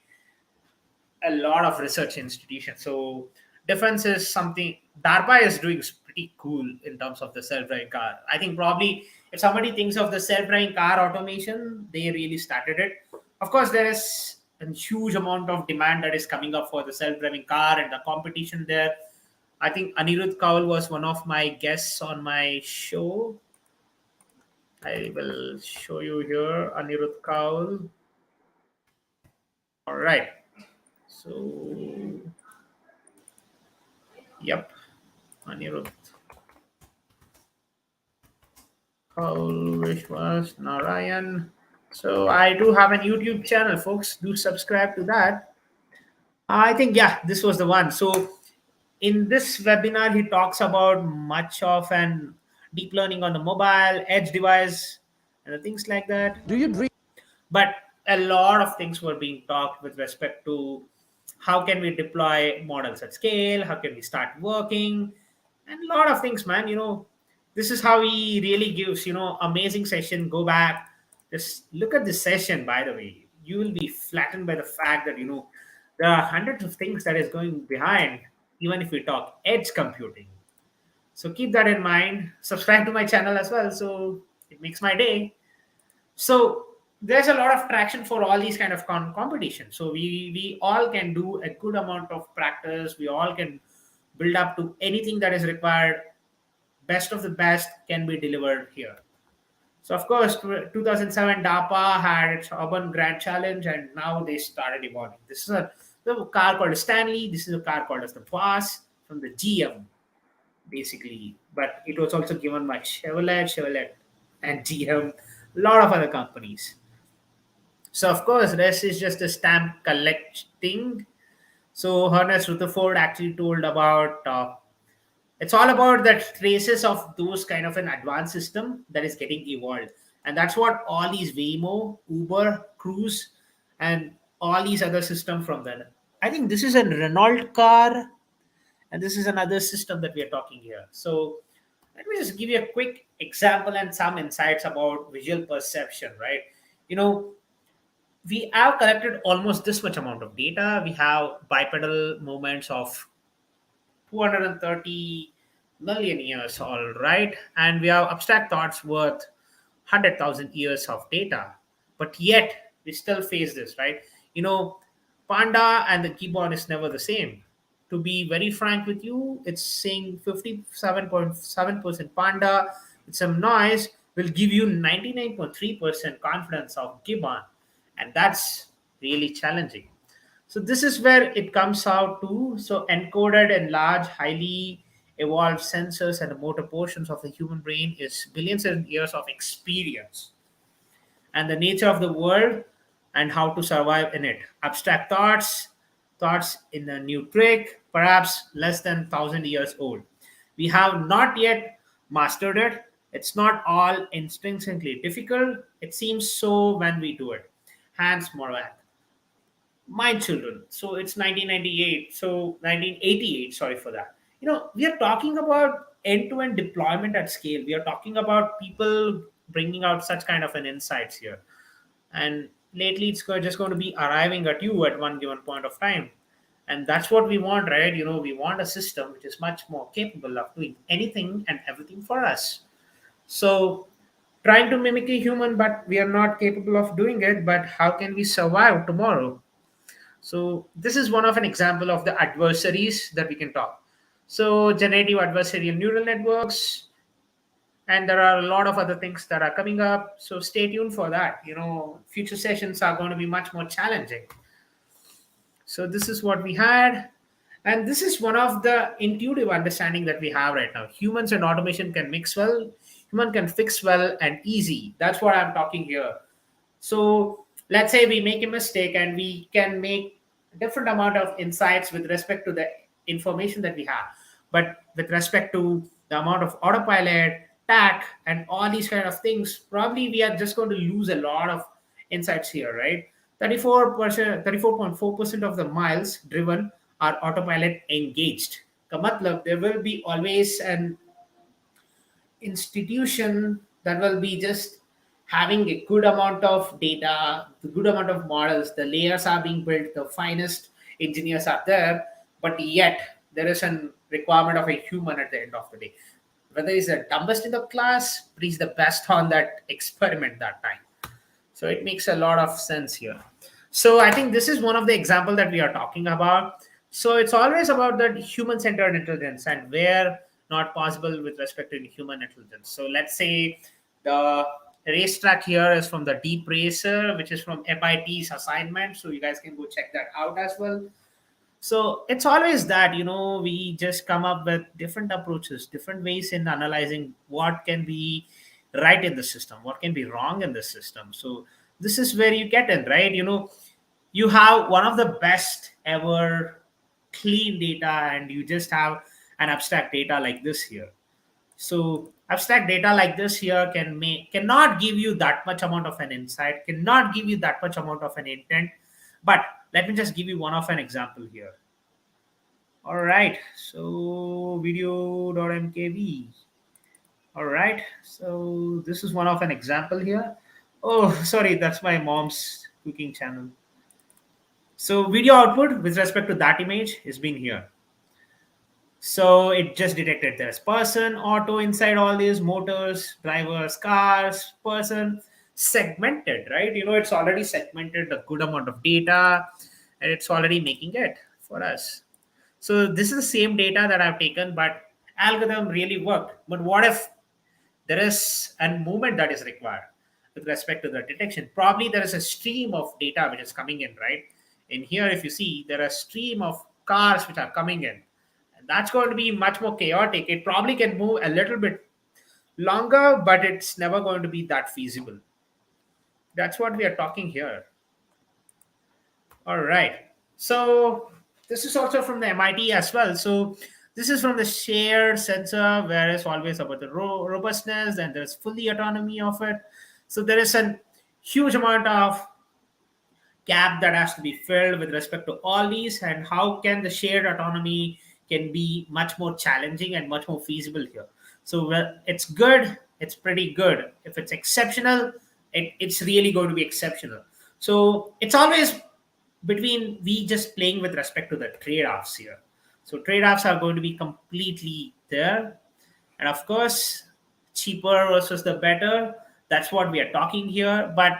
a lot of research institutions. So defense is something DARPA is doing pretty cool in terms of the self-driving car. I think probably if somebody thinks of the self-driving car automation, they really started it. Of course, there is a huge amount of demand that is coming up for the self-driving car and the competition there. I think Anirudh Kaul was one of my guests on my show. I will show you here Anirudh Kaul. All right. So, yep, Anirudh Kaul, Vishwas Narayan. So I do have a YouTube channel, folks. Do subscribe to that. I think, yeah, this was the one. So in this webinar, he talks about much of an deep learning on the mobile, edge device, and the things like that. Do you dream? But a lot of things were being talked with respect to how can we deploy models at scale, how can we start working, and a lot of things, man. This is how he really gives amazing session. Go back, just look at this session. By the way, you will be flattened by the fact that there are hundreds of things that is going behind, even if we talk edge computing. So keep that in mind. Subscribe to my channel as well, so it makes my day. So there's a lot of traction for all these kind of competition. So we all can do a good amount of practice. We all can build up to anything that is required. Best of the best can be delivered here. So of course, 2007 DARPA had its Urban Grand Challenge, and now they started evolving. This is the car called Stanley. This is a car called as the Boss from the GM, basically but it was also given by Chevrolet, and GM, a lot of other companies. So of course, rest is just a stamp collecting. So Ernest Rutherford actually told about it's all about the traces of those kind of an advanced system that is getting evolved, and that's what all these Waymo, Uber, Cruise, and all these other system from then. I think this is a Renault car, and this is another system that we are talking here. So let me just give you a quick example and some insights about visual perception, right? You know, we have collected almost this much amount of data. We have bipedal movements of 230 million years, all right, and we have abstract thoughts worth 100,000 years of data, but yet we still face this, right? you know Panda and the keyboard is never the same. To be very frank with you, it's saying 57.7% Panda with some noise will give you 99.3% confidence of gibbon, and that's really challenging. So this is where it comes out to. So encoded in large, highly evolved sensors and the motor portions of the human brain is billions of years of experience and the nature of the world and how to survive in it. Abstract thoughts in the new trick, perhaps less than 1,000 years old. We have not yet mastered it. It's not all intrinsically difficult. It seems so when we do it. Hans Morvat. My children. So it's 1998. So 1988. Sorry for that. We are talking about end-to-end deployment at scale. We are talking about people bringing out such kind of an insights here. And lately, it's just going to be arriving at you at one given point of time. And that's what we want, right? We want a system which is much more capable of doing anything and everything for us. So trying to mimic a human, but we are not capable of doing it. But how can we survive tomorrow? So this is one of an example of the adversaries that we can talk. So generative adversarial neural networks, and there are a lot of other things that are coming up. So stay tuned for that. Future sessions are going to be much more challenging. So this is what we had. And this is one of the intuitive understanding that we have right now. Humans and automation can mix well, human can fix well and easy. That's what I'm talking here. So let's say we make a mistake and we can make a different amount of insights with respect to the information that we have. But with respect to the amount of autopilot, TAC, and all these kind of things, probably we are just going to lose a lot of insights here, right? 34.4% of the miles driven are autopilot engaged. का मतलब there will be always an institution that will be just having a good amount of data, the good amount of models, the layers are being built, the finest engineers are there, but yet there is a requirement of a human at the end of the day. Whether he's the dumbest in the class, but he's the best on that experiment that time. So it makes a lot of sense here. So I think this is one of the example that we are talking about. So it's always about that human-centered intelligence and where not possible with respect to human intelligence. So let's say the racetrack here is from the Deep Racer, which is from FIT's assignment. So you guys can go check that out as well. So it's always that, we just come up with different approaches, different ways in analyzing what can be right in the system, what can be wrong in the system. So this is where you get in, right? You have one of the best ever clean data, and you just have an abstract data like this here. So abstract data like this here cannot give you that much amount of an insight, cannot give you that much amount of an intent. But let me just give you one of an example here. All right, so video.mkv. All right, so this is one of an example here. Oh, sorry, that's my mom's cooking channel. So video output with respect to that image is being here. So it just detected there's person, auto inside all these motors, drivers, cars, person, segmented, right? It's already segmented a good amount of data, and it's already making it for us. So this is the same data that I've taken, but algorithm really worked. But what if there is a movement that is required with respect to the detection? Probably there is a stream of data which is coming in, right? In here, if you see, there are a stream of cars which are coming in. That's going to be much more chaotic. It probably can move a little bit longer, but it's never going to be that feasible. That's what we are talking here. All right. So this is also from the MIT as well. So this is from the shared sensor, where it's always about the robustness and there's fully autonomy of it. So there is a huge amount of gap that has to be filled with respect to all these, and how can the shared autonomy can be much more challenging and much more feasible here. So well, it's good, it's pretty good. If it's exceptional, it's really going to be exceptional. So it's always between we just playing with respect to the trade-offs here. So trade-offs are going to be completely there, and of course cheaper versus the better, that's what we are talking here. But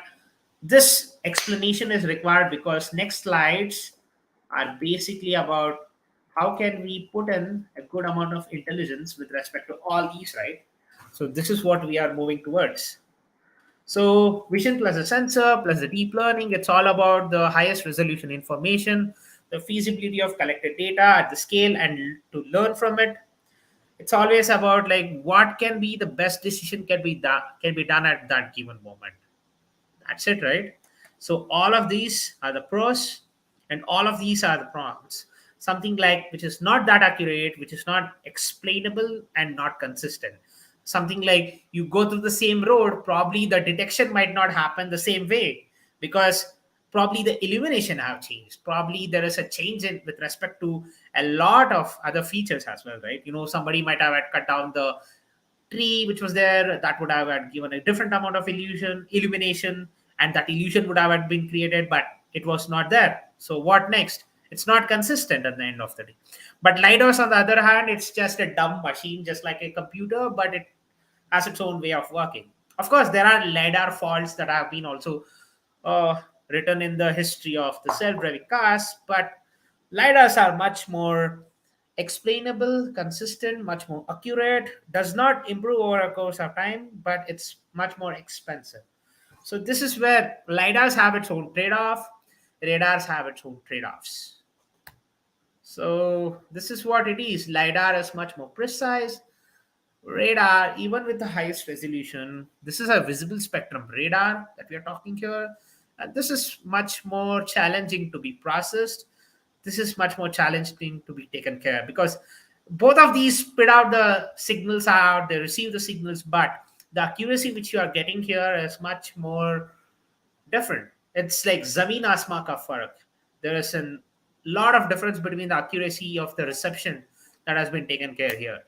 this explanation is required because next slides are basically about how can we put in a good amount of intelligence with respect to all these, right? So this is what we are moving towards. So vision plus a sensor plus the deep learning, it's all about the highest resolution information, the feasibility of collected data at the scale and to learn from it. It's always about like what can be the best decision can be done at that given moment. That's it, right? So all of these are the pros and all of these are the cons. Something like which is not that accurate, which is not explainable and not consistent. Something like you go through the same road, probably the detection might not happen the same way because probably the illumination have changed. Probably there is a change in with respect to a lot of other features as well, right? Somebody might have had cut down the tree which was there, that would have had given a different amount of illumination, and that illusion would have had been created, but it was not there. So what next? It's not consistent at the end of the day. But lidars on the other hand, it's just a dumb machine just like a computer, but it has its own way of working. Of course there are lidar faults that have been also written in the history of the self-driving cars, but lidars are much more explainable, consistent, much more accurate, does not improve over a course of time, but it's much more expensive. So this is where lidars have its own trade-off, radars have its own trade-offs. So this is what it is. Lidar is much more precise. Radar, even with the highest resolution, this is a visible spectrum radar that we are talking here. And this is much more challenging to be processed. This is much more challenging to be taken care because both of these spit out the signals out, they receive the signals, but the accuracy which you are getting here is much more different. It's like Zameen Asma ka farak. There is a lot of difference between the accuracy of the reception that has been taken care here.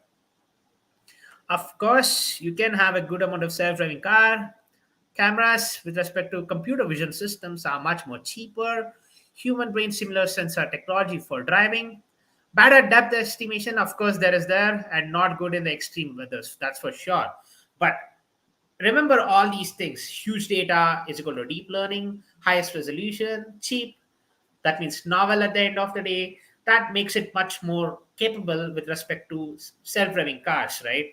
Of course, you can have a good amount of self-driving car. Cameras with respect to computer vision systems are much more cheaper. Human brain similar sensor technology for driving. Better depth estimation, of course, there is there, and not good in the extreme weathers. That's for sure. But remember all these things. Huge data is equal to deep learning, highest resolution, cheap. That means novel at the end of the day. That makes it much more capable with respect to self-driving cars, right?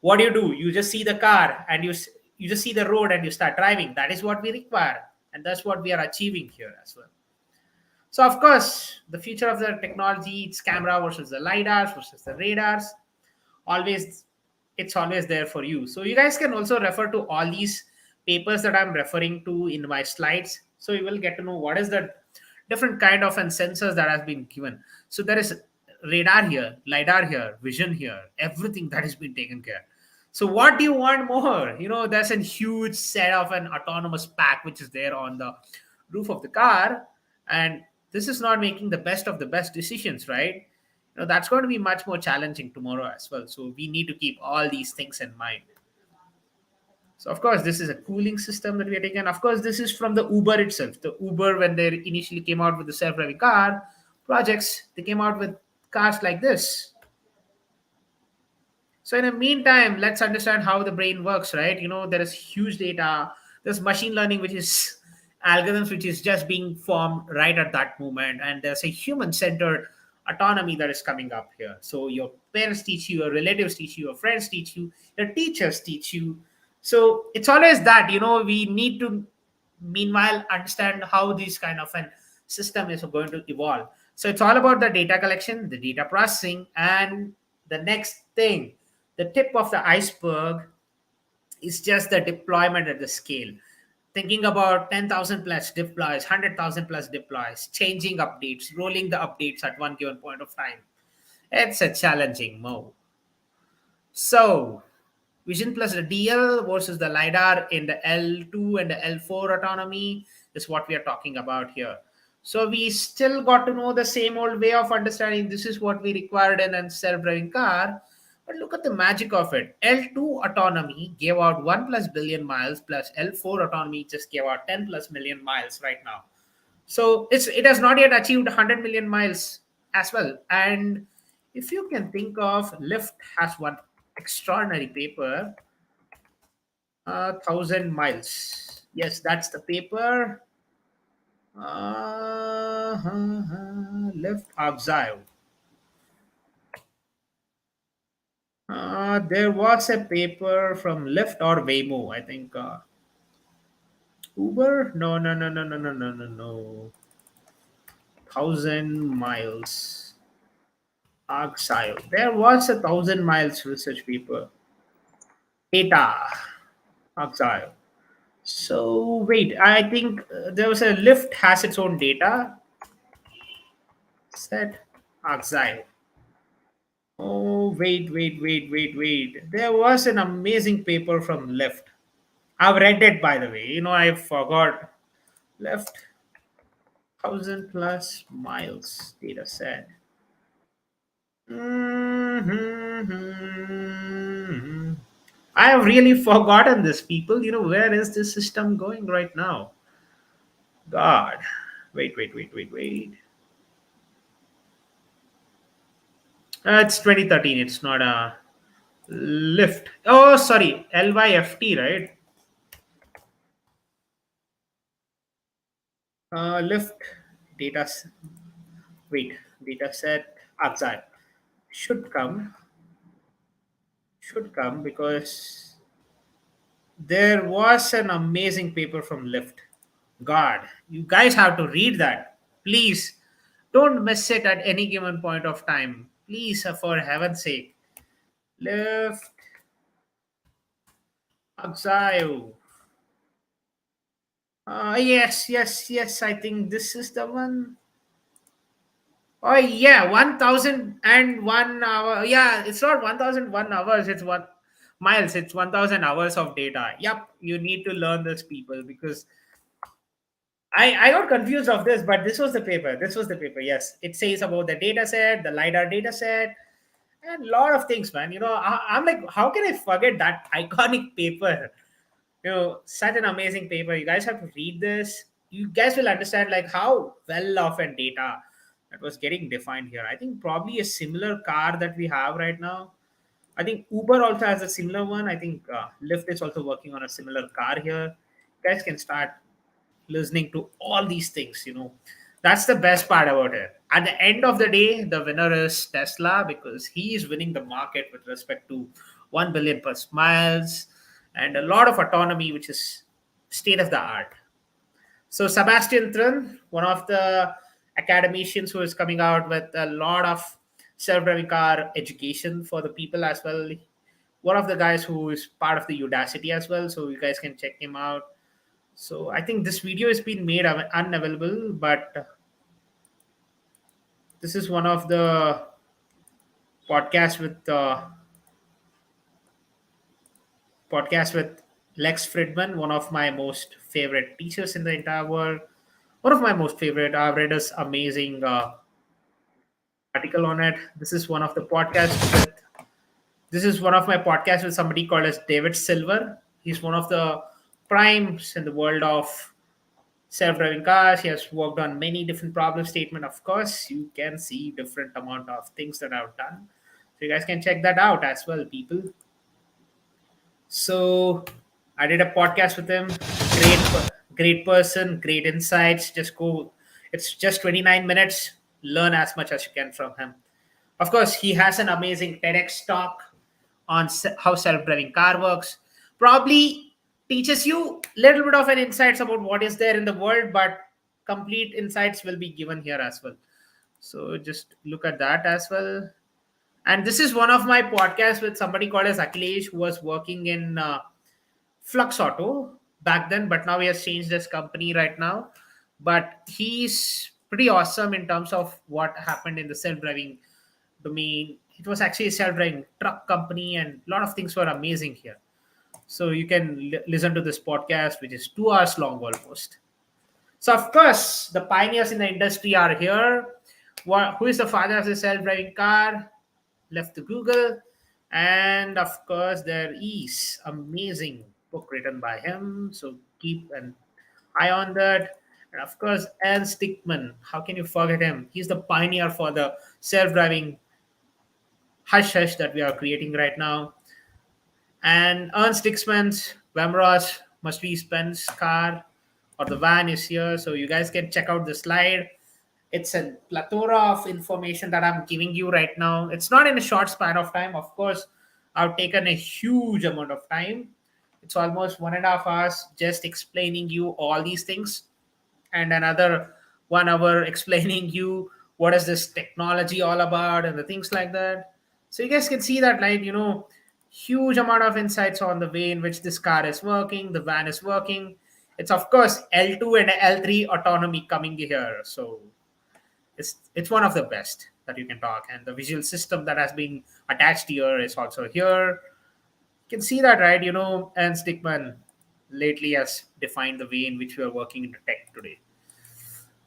What do? You just see the car and you just see the road and you start driving. That is what we require, and that's what we are achieving here as well. So of course the future of the technology, it's camera versus the lidars versus the radars. Always, it's always there for you. So you guys can also refer to all these papers that I'm referring to in my slides, so you will get to know what is the different kind of and sensors that has been given. So there is radar here, lidar here, vision here, everything that has been taken care. So what do you want more? There's a huge set of an autonomous pack which is there on the roof of the car, and this is not making the best of the best decisions, right? That's going to be much more challenging tomorrow as well. So we need to keep all these things in mind. So of course, this is a cooling system that we are taking. Of course, this is from the Uber itself. The Uber, when they initially came out with the self-driving car projects, they came out with cars like this. So in the meantime, let's understand how the brain works, right? There is huge data. There's machine learning, which is algorithms, which is just being formed right at that moment. And there's a human-centered autonomy that is coming up here. So your parents teach you, your relatives teach you, your friends teach you, your teachers teach you. So it's always that, we need to meanwhile understand how this kind of an system is going to evolve. So it's all about the data collection, the data processing, and the next thing, the tip of the iceberg is just the deployment at the scale. Thinking about 10,000 plus deploys, 100,000 plus deploys, changing updates, rolling the updates at one given point of time. It's a challenging move. So, vision plus the DL versus the lidar in the L2 and the L4 autonomy is what we are talking about here. So we still got to know the same old way of understanding this is what we required in a self-driving car. But look at the magic of it. L2 autonomy gave out 1 plus billion miles plus L4 autonomy just gave out 10 plus million miles right now. So it has not yet achieved 100 million miles as well. And if you can think of, Lyft has one extraordinary paper, 1,000 miles. Yes, that's the paper. Lyft Argyle. There was a paper from Lyft or Waymo, I think. Uber? No, no, no, no, no, no, no, no, no. 1,000 miles. Argyle. There was a 1,000 miles research paper. Data. Argyle. So wait, I think there was a Lyft has its own data set. Argyle. Oh wait. There was an amazing paper from Lyft. I've read it by the way. I forgot. Lyft 1,000 plus miles data set. I have really forgotten this, people. Where is this system going right now? God. Wait. It's 2013. It's not a Lyft. Oh, sorry. LYFT, right? Lyft data. Wait. Data set. Outside. Should come. Because there was an amazing paper from Lyft. God, you guys have to read that. Please don't miss it at any given point of time. Please, for heaven's sake. Lyft Exile. Yes. I think this is the one. Oh yeah, 1,001 hour. Yeah, it's not 1,001 hours. It's 1 miles. It's 1,000 hours of data. Yep, you need to learn this, people, because I got confused of this, but this was the paper. Yes, it says about the data set, the lidar data set, and a lot of things, man. I'm like, how can I forget that iconic paper? Such an amazing paper. You guys have to read this. You guys will understand like how well of a data that was getting defined here. I think probably a similar car that we have right now. I think Uber also has a similar one. I think Lyft is also working on a similar car here. You guys can start listening to all these things. That's the best part about it. At the end of the day, the winner is Tesla because he is winning the market with respect to 1 billion plus miles and a lot of autonomy, which is state of the art. So Sebastian Thrun, one of the academicians who is coming out with a lot of self-driving car education for the people as well. One of the guys who is part of the Udacity as well, so you guys can check him out. So I think this video has been made unavailable, but this is one of the podcasts with Lex Fridman, one of my most favorite teachers in the entire world. One of my most favorite. I've read his amazing article on it. This is one of my podcasts with somebody called as David Silver. He's one of the primes in the world of self-driving cars. He has worked on many different problem statement. Of course, you can see different amount of things that I've done. So you guys can check that out as well, people. So I did a podcast with him. Great person, great insights. Just go. It's just 29 minutes. Learn as much as you can from him. Of course, he has an amazing TEDx talk on how self-driving car works. Probably teaches you a little bit of an insights about what is there in the world, but complete insights will be given here as well. So just look at that as well. And this is one of my podcasts with somebody called as Akhilesh, who was working in Flux Auto back then, but now he has changed his company right now. But he's pretty awesome in terms of what happened in the self-driving domain. It was actually a self-driving truck company, and a lot of things were amazing here. So you can listen to this podcast, which is 2 hours long almost. So of course, the pioneers in the industry are here. Who is the father of the self-driving car? Left to Google, and of course there is amazing book written by him. So keep an eye on that. And of course, Ernst Stickman. How can you forget him? He's the pioneer for the self-driving hush hush that we are creating right now. And Ernst Stickman's Wamros must be Spence car or the van is here. So you guys can check out the slide. It's a plethora of information that I'm giving you right now. It's not in a short span of time. Of course, I've taken a huge amount of time. It's almost 1.5 hours just explaining you all these things, and another 1 hour explaining you what is this technology all about and the things like that. So you guys can see that, like, huge amount of insights on the way in which this car is working, the van is working. It's of course L2 and L3 autonomy coming here. So it's one of the best that you can talk, and the visual system that has been attached here is also here. You can see that, right? And Stickman lately has defined the way in which we are working in the tech today.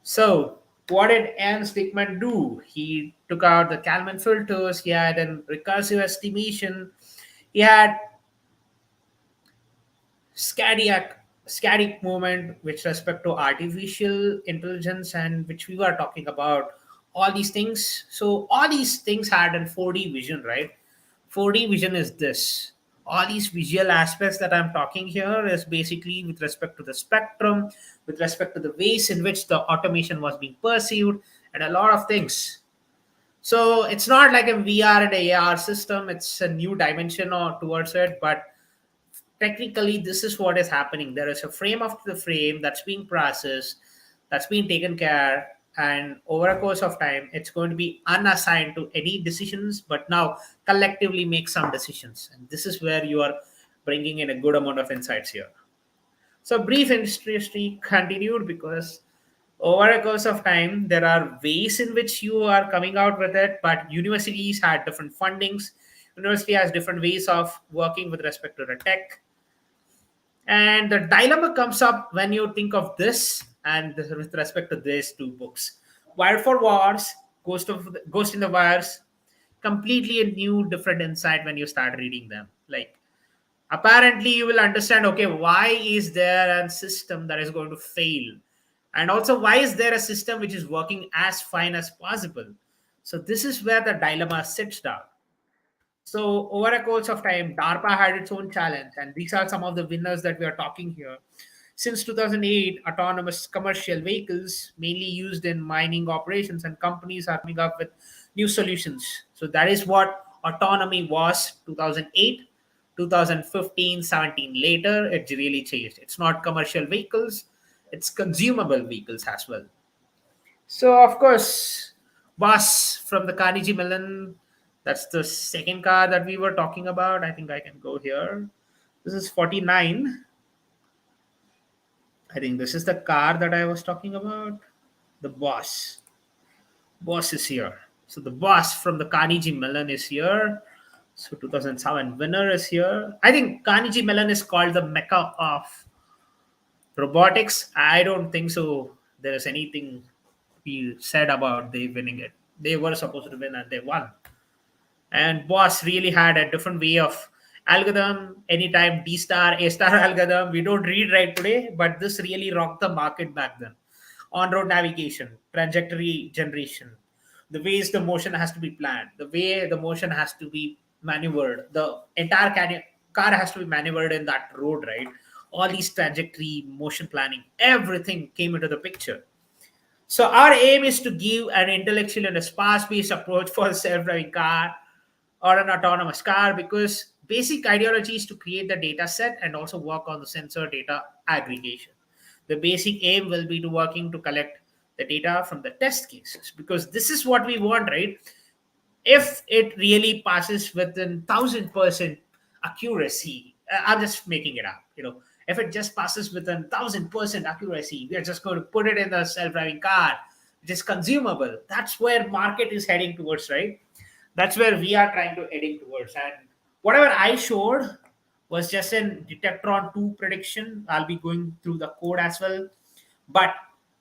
So what did Anne Stickman do? He took out the Kalman filters. He had an recursive estimation. He had static movement with respect to artificial intelligence, and which we were talking about all these things. So all these things had a 4D vision, right? 4D vision is this. All these visual aspects that I'm talking here is basically with respect to the spectrum, with respect to the ways in which the automation was being perceived, and a lot of things. So it's not like a VR and a AR system. It's a new dimension or towards it, but technically this is what is happening. There is a frame after the frame that's being processed, that's being taken care, and over a course of time it's going to be unassigned to any decisions, but now collectively make some decisions. And this is where you are bringing in a good amount of insights here. So brief industry continued, because over a course of time there are ways in which you are coming out with it, but universities had different fundings. University has different ways of working with respect to the tech. And the dilemma comes up when you think of this and with respect to these two books. Wire for Wars, Ghost in the Wires, completely a new different insight when you start reading them. Like, apparently you will understand, okay, why is there a system that is going to fail? And also, why is there a system which is working as fine as possible? So this is where the dilemma sits down. So over a course of time, DARPA had its own challenge, and these are some of the winners that we are talking here. Since 2008, autonomous commercial vehicles, mainly used in mining operations, and companies are coming up with new solutions. So that is what autonomy was 2008, 2015, 17. Later, it really changed. It's not commercial vehicles, it's consumable vehicles as well. So of course, Bus from the Carnegie Mellon. That's the second car that we were talking about. I think I can go here. This is 49. I think this is the car that I was talking about. The Boss. Boss is here. So the Boss from the Carnegie Mellon is here. So 2007 winner is here. I think Carnegie Mellon is called the Mecca of robotics. I don't think so. There is anything be said about they winning it. They were supposed to win and they won. And Boss really had a different way of algorithm. Anytime D star, A star algorithm, we don't read right today, but this really rocked the market back then. On road navigation, trajectory generation, the ways the motion has to be planned, the way the motion has to be maneuvered, the entire car has to be maneuvered in that road, right? All these trajectory, motion planning, everything came into the picture. So our aim is to give an intellectual and a sparse-based approach for a self-driving car or an autonomous car, because basic ideology is to create the data set and also work on the sensor data aggregation. The basic aim will be to working to collect the data from the test cases, because this is what we want, right? If it really passes within 1000% accuracy, I'm just making it up, if it just passes within 1000% accuracy, we are just going to put it in the self-driving car, which is consumable. That's where market is heading towards, right? That's where we are trying to heading towards. And whatever I showed was just in detectron 2 prediction. I'll be going through the code as well, but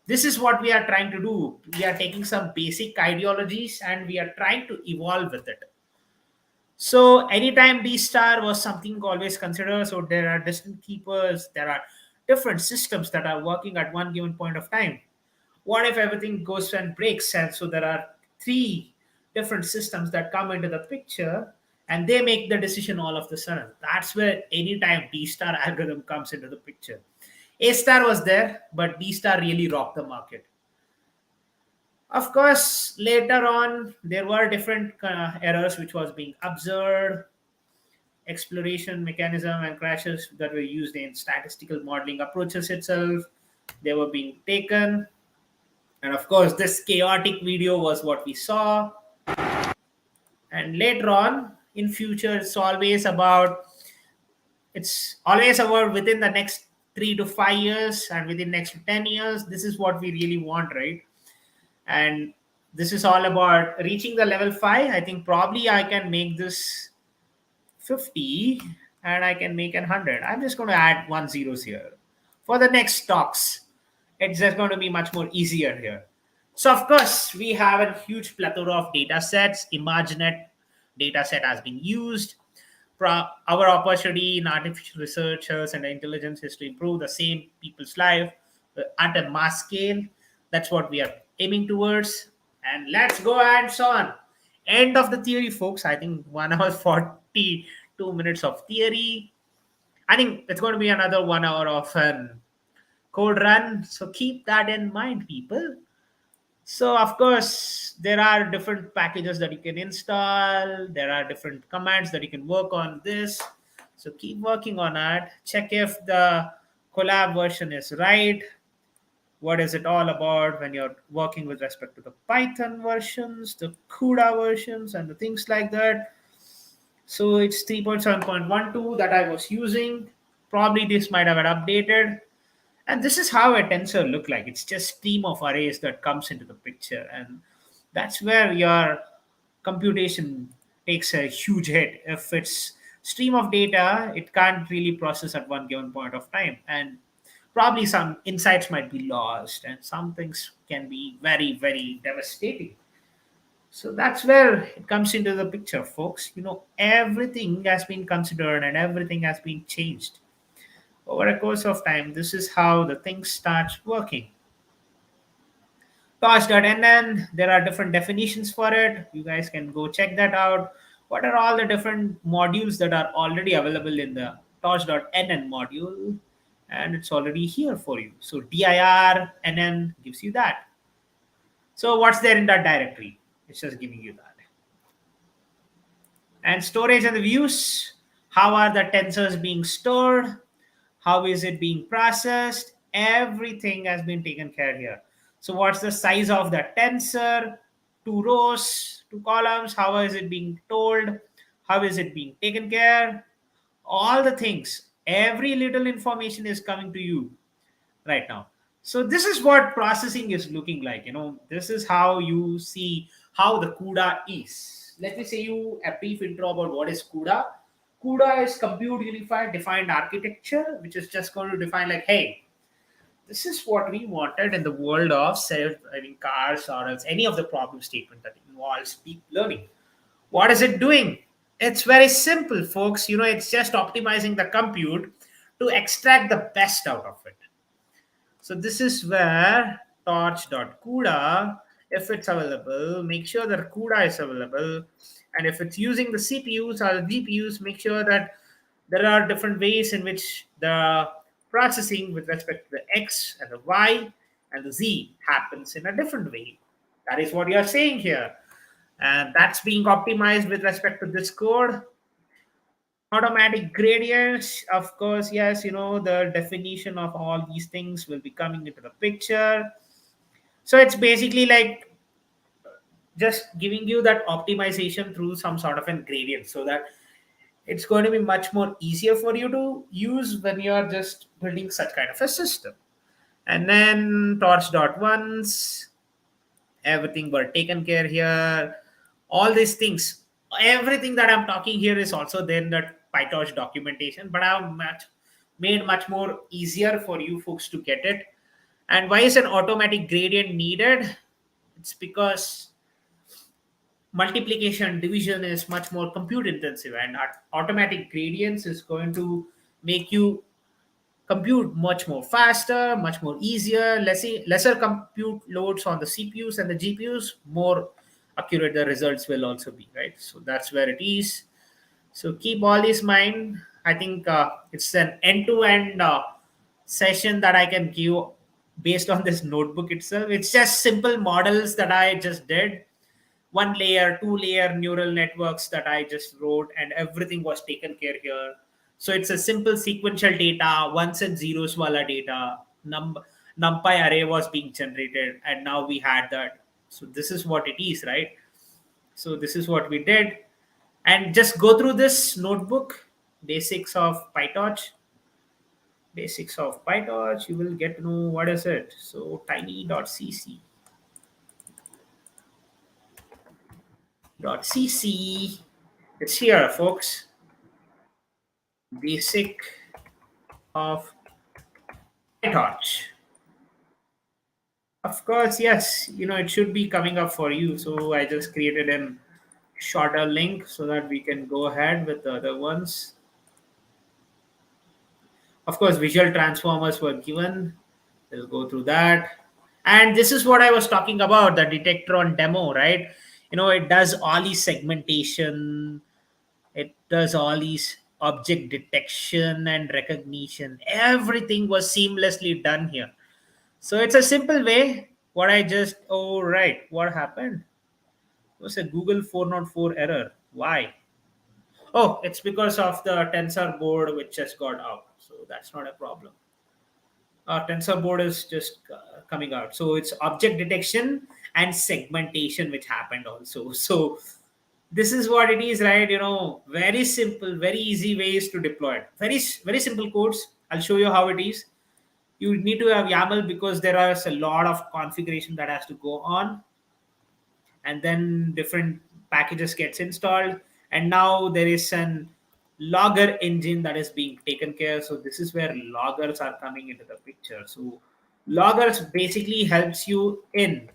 this is what we are trying to do. We are taking some basic ideologies and we are trying to evolve with it. So anytime D star was something always considered. So there are distant keepers, there are different systems that are working at one given point of time. What if everything goes and breaks? And so there are three different systems that come into the picture and they make the decision all of the sudden. That's where anytime D star algorithm comes into the picture. A star was there, but D star really rocked the market. Of course, later on, there were different errors which was being observed, exploration mechanism and crashes that were used in statistical modeling approaches itself. They were being taken. And of course, this chaotic video was what we saw. And later on, in future, it's always about within the next 3 to 5 years and within next 10 years. This is what we really want, right? And this is all about reaching the level 5. I think probably I can make this 50 and I can make 100. I'm just going to add 1 zeros here for the next talks. It's just going to be much more easier here. So of course we have a huge plethora of data sets. ImageNet data set has been used. Our opportunity in artificial researchers and intelligence is to improve the same people's life at a mass scale. That's what we are aiming towards. And let's go hands on. End of the theory, folks. I think 1 hour 42 minutes of theory. I think it's going to be another 1 hour of code run. So keep that in mind, people. So of course, there are different packages that you can install. There are different commands that you can work on this. So keep working on that. Check if the collab version is right. What is it all about when you're working with respect to the Python versions, the CUDA versions, and the things like that. So it's 3.7.12 that I was using. Probably this might have been updated. And this is how a tensor look like. It's just stream of arrays that comes into the picture. And that's where your computation takes a huge hit. If it's stream of data, it can't really process at one given point of time. And probably some insights might be lost and some things can be very, very devastating. So that's where it comes into the picture, folks. Everything has been considered and everything has been changed over a course of time. This is how the thing starts working. Torch.nn, there are different definitions for it. You guys can go check that out. What are all the different modules that are already available in the torch.nn module? And it's already here for you. So dir nn gives you that. So what's there in that directory? It's just giving you that. And storage and the views. How are the tensors being stored? How is it being processed? Everything has been taken care here. So what's the size of the tensor? 2 rows, 2 columns. How is it being told? How is it being taken care? All the things. Every little information is coming to you right now. So this is what processing is looking like. This is how you see how the CUDA is. Let me say you a brief intro about what is CUDA. CUDA is Compute Unified Defined Architecture, which is just going to define like, hey, this is what we wanted in the world of self-driving cars or else any of the problem statement that involves deep learning. What is it doing? It's very simple, folks. It's just optimizing the compute to extract the best out of it. So this is where torch.cuda, if it's available, make sure that CUDA is available. And if it's using the CPUs or the GPUs, make sure that there are different ways in which the processing with respect to the X and the Y and the Z happens in a different way. That is what you are saying here. And that's being optimized with respect to this code. Automatic gradients, of course, yes, the definition of all these things will be coming into the picture. So it's basically like just giving you that optimization through some sort of a gradient, so that it's going to be much more easier for you to use when you are just building such kind of a system. And then torch dot ones, everything were taken care here. All these things, everything that I'm talking here is also there in that PyTorch documentation, but I've made much more easier for you folks to get it. And why is an automatic gradient needed? It's because multiplication division is much more compute intensive, and automatic gradients is going to make you compute much more faster, much more easier, lesser compute loads on the CPUs and the GPUs, more accurate the results will also be, right? So that's where it is. So keep all this in mind. I think it's an end-to-end session that I can give based on this notebook itself. It's just simple models that I just did, one layer, two layer neural networks that I just wrote, and everything was taken care here. So it's a simple sequential data, ones and zeros wala data, numpy array was being generated, and now we had that. So this is what it is, right? So this is what we did. And just go through this notebook, basics of PyTorch. Basics of PyTorch, you will get to know what is it. So tiny.cc. .cc. It's here, folks. Basic of PyTorch. Of course, yes, it should be coming up for you. So I just created a shorter link so that we can go ahead with the other ones. Of course, visual transformers were given. We'll go through that. And this is what I was talking about, the detector on demo, right? It does all these segmentation, it does all these object detection and recognition. Everything was seamlessly done here. So it's a simple way. Oh, right. What happened? It was a Google 404 error. Why? Oh, it's because of the tensor board which just got out. So that's not a problem. Our tensor board is just coming out. So it's object detection and segmentation which happened also. So this is what it is, right? Very simple, very easy ways to deploy it. Very simple codes. I'll show you how it is. You need to have YAML because there is a lot of configuration that has to go on, and then different packages gets installed, and now there is an logger engine that is being taken care. So this is where loggers are coming into the picture. So loggers basically helps you in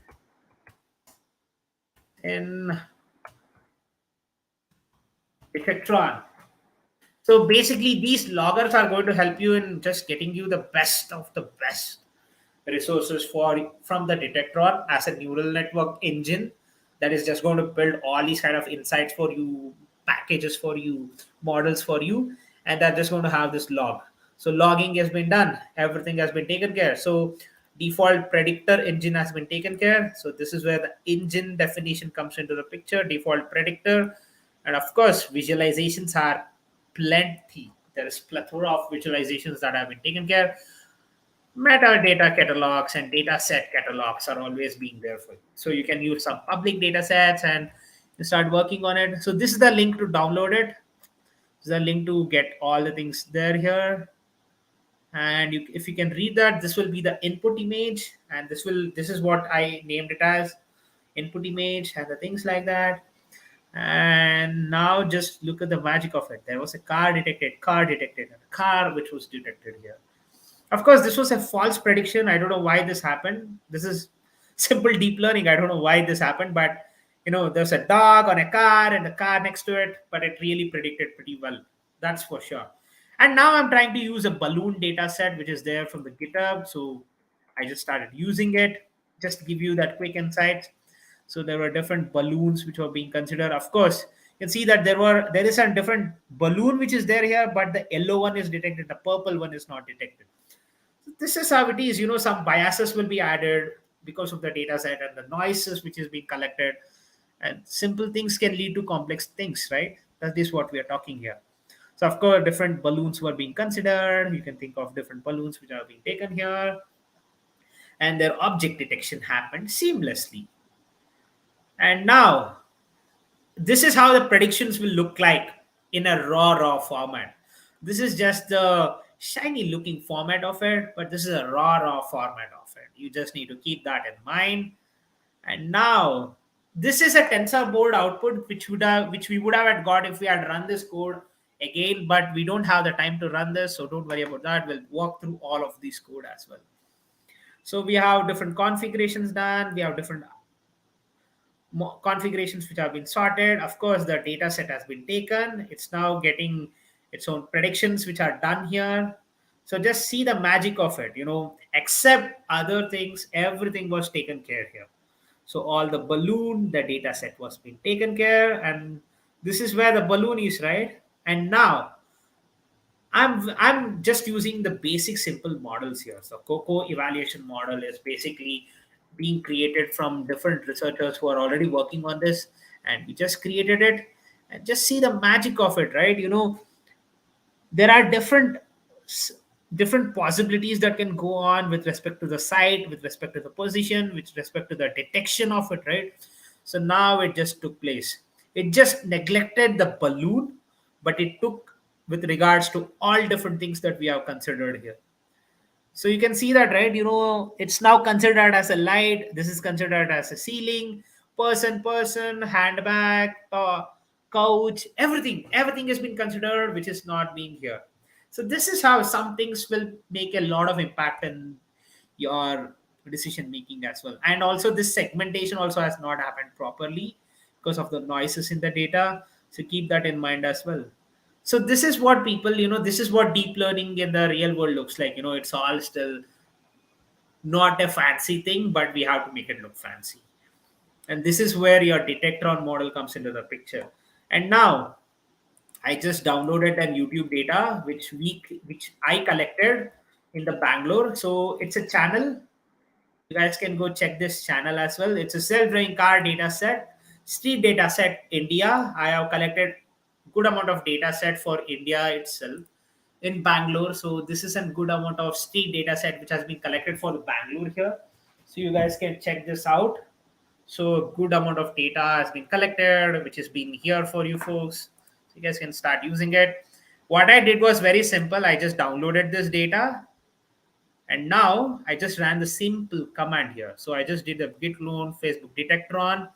Detectron. So basically, these loggers are going to help you in just getting you the best of the best resources from the detector as a neural network engine that is just going to build all these kind of insights for you, packages for you, models for you, and they're just going to have this log. So logging has been done, everything has been taken care. So default predictor engine has been taken care. So this is where the engine definition comes into the picture, default predictor. And of course, visualizations are plenty. There is plethora of visualizations that have been taken care. Metadata catalogs and data set catalogs are always being there for you. So you can use some public data sets and you start working on it. So this is the link to download it. This is the link to get all the things there here. And if you can read that, this will be the input image, and this is what I named it as, input image, and the things like that. And now just look at the magic of it. There was a car detected, and a car which was detected here. Of course, this was a false prediction. I don't know why this happened. This is simple deep learning. I don't know why this happened, but there's a dog on a car and a car next to it, but it really predicted pretty well. That's for sure. And now I'm trying to use a balloon data set, which is there from the GitHub. So I just started using it just to give you that quick insight. So there were different balloons which were being considered. Of course, you can see that there is a different balloon which is there here, but the yellow one is detected, the purple one is not detected. This is how it is. Some biases will be added because of the data set and the noises which is being collected, and simple things can lead to complex things, right? That is what we are talking here. So of course, different balloons were being considered. You can think of different balloons which are being taken here. and their object detection happened seamlessly. And now, this is how the predictions will look like in a raw format. This is just the shiny looking format of it, but this is a raw format of it. You just need to keep that in mind. And now, this is a tensor board output which we would have had got if we had run this code again, but we don't have the time to run this, so don't worry about that. We'll walk through all of these code as well. So we have different configurations done. We have different configurations which have been sorted. Of course, the data set has been taken. It's now getting its own predictions which are done here. So just see the magic of it, except other things, everything was taken care here. So all the balloon, the data set was being taken care, and this is where the balloon is, right? And now I'm just using the basic simple models here. So Coco evaluation model is basically being created from different researchers who are already working on this, and we just created it, and just see the magic of it, right? There are different possibilities that can go on with respect to the site, with respect to the position, with respect to the detection of it, right? So now it just took place. It just neglected the balloon, but it took with regards to all different things that we have considered here. So you can see that, right? It's now considered as a light. This is considered as a ceiling, person, handbag, couch, everything has been considered, which is not being here. So this is how some things will make a lot of impact in your decision making as well. And also this segmentation also has not happened properly because of the noises in the data. So keep that in mind as well. So this is what people, this is what deep learning in the real world looks like. It's all still not a fancy thing, but we have to make it look fancy. And this is where your detectron model comes into the picture. And now I just downloaded an YouTube data which I collected in the Bangalore. So it's a channel. You guys can go check this channel as well. It's a self-driving car data set, street data set India. I have collected good amount of data set for India itself in Bangalore. So this is a good amount of street data set which has been collected for the Bangalore here. So you guys can check this out. So a good amount of data has been collected, which is being here for you folks. So you guys can start using it. What I did was very simple. I just downloaded this data, and now I just ran the simple command here. So I just did the git clone Facebook detectron,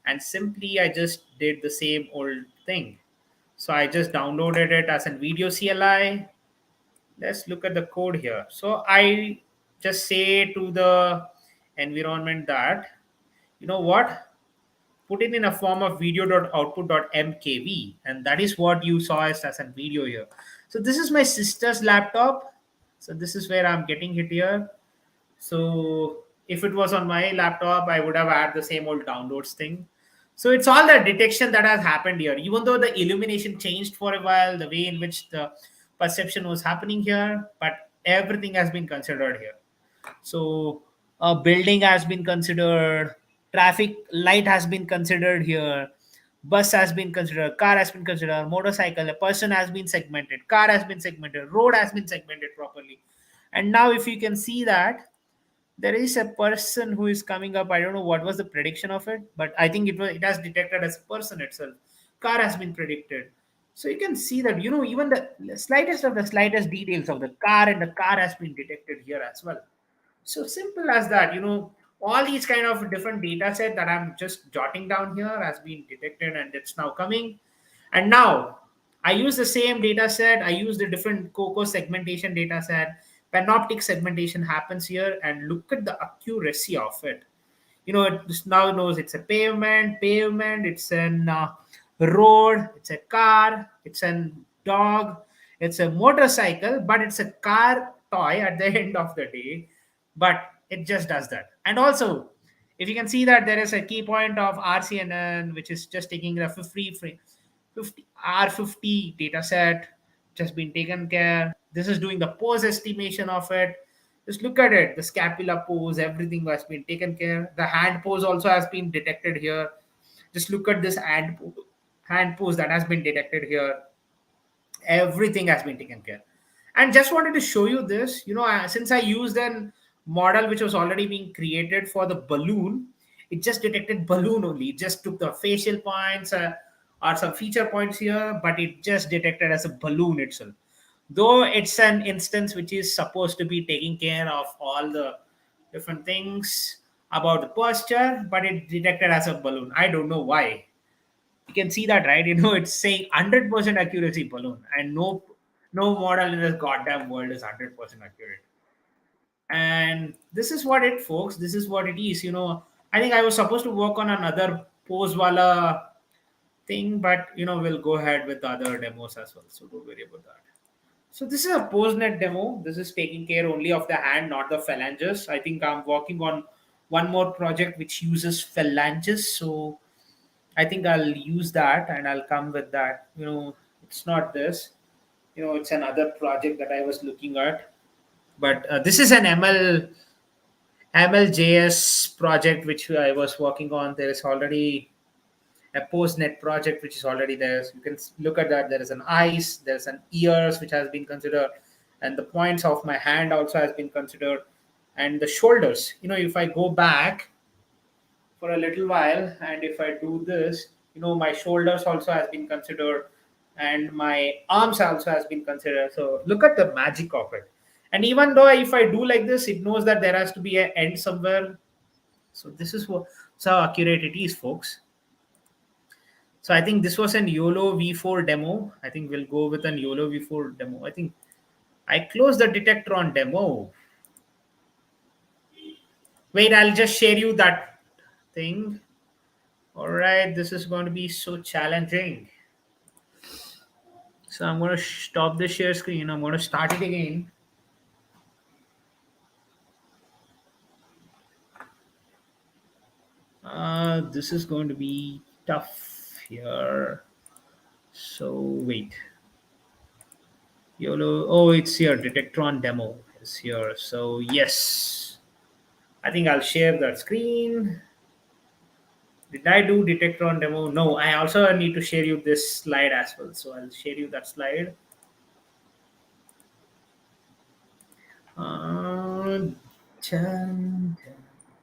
and simply I just did the same old thing. So I just downloaded it as a video CLI. Let's look at the code here. So I just say to the environment that, you know what, put it in a form of video.output.mkv, and that is what you saw as a video here. So this is my sister's laptop. So this is where I'm getting it here. So if it was on my laptop, I would have had the same old downloads thing. So it's all the detection that has happened here. Even though the illumination changed for a while, the way in which the perception was happening here, but everything has been considered here. So a building has been considered, traffic light has been considered here, bus has been considered, car has been considered, motorcycle, a person has been segmented, car has been segmented, road has been segmented properly. And now if you can see that there is a person who is coming up. I don't know what was the prediction of it, but I think it has detected as a person itself. Car has been predicted. So you can see that, even the slightest of the slightest details of the car, and the car has been detected here as well. So simple as that, all these kind of different data set that I'm just jotting down here has been detected, and it's now coming. And now I use the same data set. I use the different COCO segmentation data set. Panoptic segmentation happens here, and look at the accuracy of it. It just now knows it's a pavement, it's an road, it's a car, it's a dog, it's a motorcycle, but it's a car toy at the end of the day. But it just does that. And also, if you can see that there is a key point of RCNN, which is just taking the 50 R50 data set, just been taken care. This is doing the pose estimation of it. Just look at it. The scapula pose, everything has been taken care. The hand pose also has been detected here. Just look at this hand pose that has been detected here. Everything has been taken care. And just wanted to show you this. Since I used an model which was already being created for the balloon, it just detected balloon only. It just took the facial points or some feature points here, but it just detected as a balloon itself. Though it's an instance which is supposed to be taking care of all the different things about the posture, but it detected as a balloon. I don't know why. You can see that, right? It's saying 100% accuracy balloon, and no model in this goddamn world is 100% accurate. And this is what it, folks. This is what it is. I think I was supposed to work on another pose wala thing, but we'll go ahead with the other demos as well. So don't worry about that. So this is a PostNet demo. This is taking care only of the hand, not the phalanges. I think I'm working on one more project which uses phalanges. So I think I'll use that and I'll come with that. It's not this. It's another project that I was looking at. But this is an MLJS project which I was working on. There is already a postnet project which is already there. So you can look at that. There is an eyes, there's an ears which has been considered, and the points of my hand also has been considered, and the shoulders. If I go back for a little while and if I do this, my shoulders also has been considered, and my arms also has been considered. So look at the magic of it. And even though if I do like this, it knows that there has to be an end somewhere. So this is how accurate it is, folks. So I think this was an YOLO V4 demo. I think we'll go with an YOLO V4 demo. I think I closed the detector on demo. Wait, I'll just share you that thing. All right, this is going to be so challenging. So I'm going to stop the share screen. I'm going to start it again. This is going to be tough here. So wait. YOLO. Oh, it's here. Detectron demo is here. So yes, I think I'll share that screen. Did I do Detectron demo? No, I also need to share you this slide as well. So I'll share you that slide.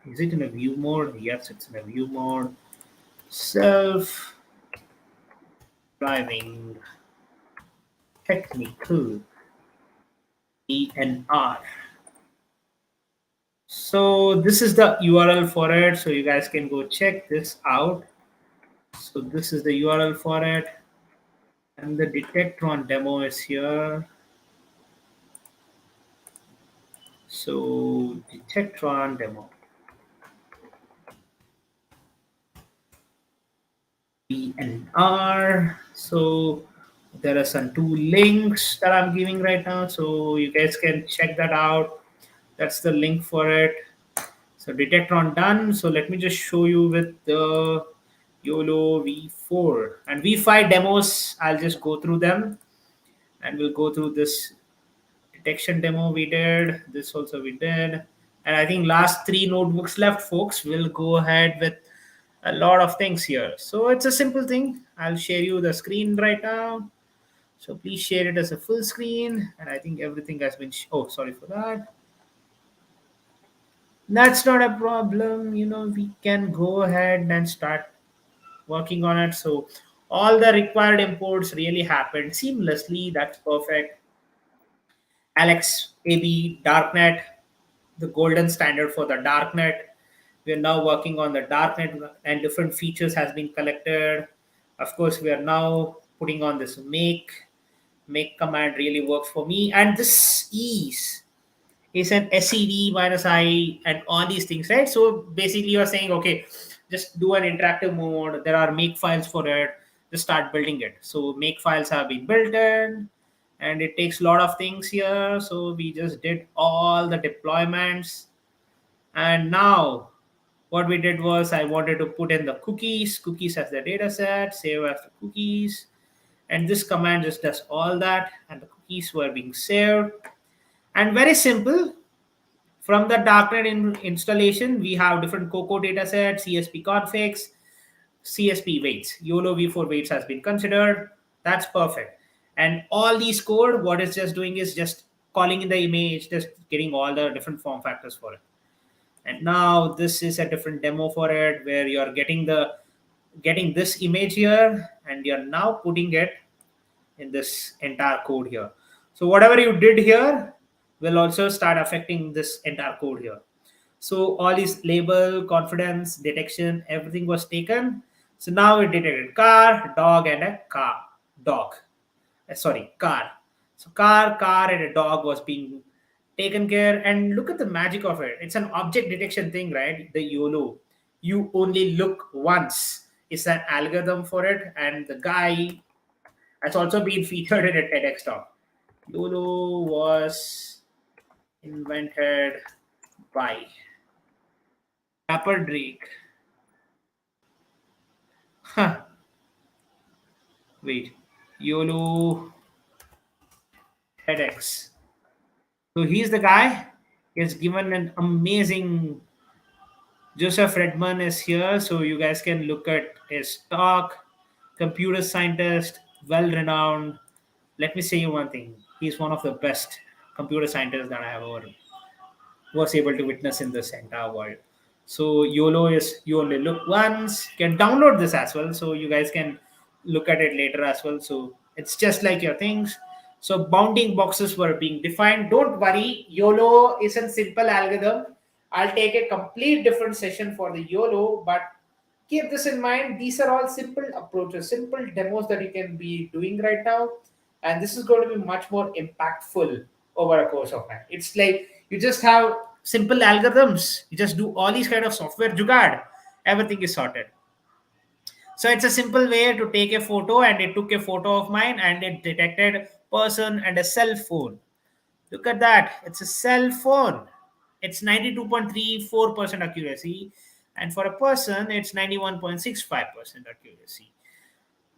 Is it in a view mode? Yes, it's in a view mode. Self driving technical ENR. So this is the URL for it. So you guys can go check this out. So this is the URL for it. And the Detectron demo is here. So Detectron demo. ENR. So there are some two links that I'm giving right now. So you guys can check that out. That's the link for it. So Detectron done. So let me just show you with the YOLO V4 and V5 demos. I'll just go through them and we'll go through this detection demo we did. This also we did. And I think last 3 notebooks left, folks. We'll go ahead with a lot of things here. So it's a simple thing. I'll share you the screen right now. So please share it as a full screen. And I think everything has been, oh, sorry for that. That's not a problem. We can go ahead and start working on it. So all the required imports really happened seamlessly. That's perfect. Alex, AB, Darknet, the golden standard for the Darknet. We are now working on the Darknet and different features has been collected. Of course, we are now putting on this make. Make command really works for me. And this is an SED minus I and all these things, right? So basically you're saying, okay, just do an interactive mode. There are make files for it. Just start building it. So make files have been built in and it takes a lot of things here. So we just did all the deployments. And now what we did was I wanted to put in the cookies as the data set, save as the cookies. And this command just does all that. And the cookies were being saved. And very simple. From the Darknet installation, we have different COCO datasets, CSP configs, CSP weights. YOLO V4 weights has been considered. That's perfect. And all these code, what it's just doing is just calling in the image, just getting all the different form factors for it. And now this is a different demo for it, where you're getting this image here, and you're now putting it in this entire code here. So whatever you did here will also start affecting this entire code here. So all is label, confidence, detection, everything was taken. So now it detected car, dog, and a car. Dog. Sorry, car. So car, and a dog was being taken care. And look at the magic of it. It's an object detection thing, right? The YOLO. You only look once. It's an algorithm for it. And the guy has also been featured in a TEDx talk. YOLO was invented by rapper Drake. Huh. Wait. YOLO TEDx. So he's the guy. He has given an amazing. Joseph Redman is here, so you guys can look at his talk. Computer scientist, well renowned. Let me say you one thing. He's one of the best computer scientists that I have ever was able to witness in this entire world. So YOLO is you only look once. You can download this as well, so you guys can look at it later as well. So it's just like your things. So bounding boxes were being defined. Don't worry, YOLO is a simple algorithm. I'll take a complete different session for the YOLO, but keep this in mind. These are all simple approaches, simple demos that you can be doing right now, and this is going to be much more impactful over a course of time. It's like you just have simple algorithms, you just do all these kind of software jugaad, everything is sorted. So it's a simple way to take a photo, and it took a photo of mine and it detected person and a cell phone. Look at that, it's a cell phone. It's 92.34% accuracy, and for a person it's 91.65% accuracy.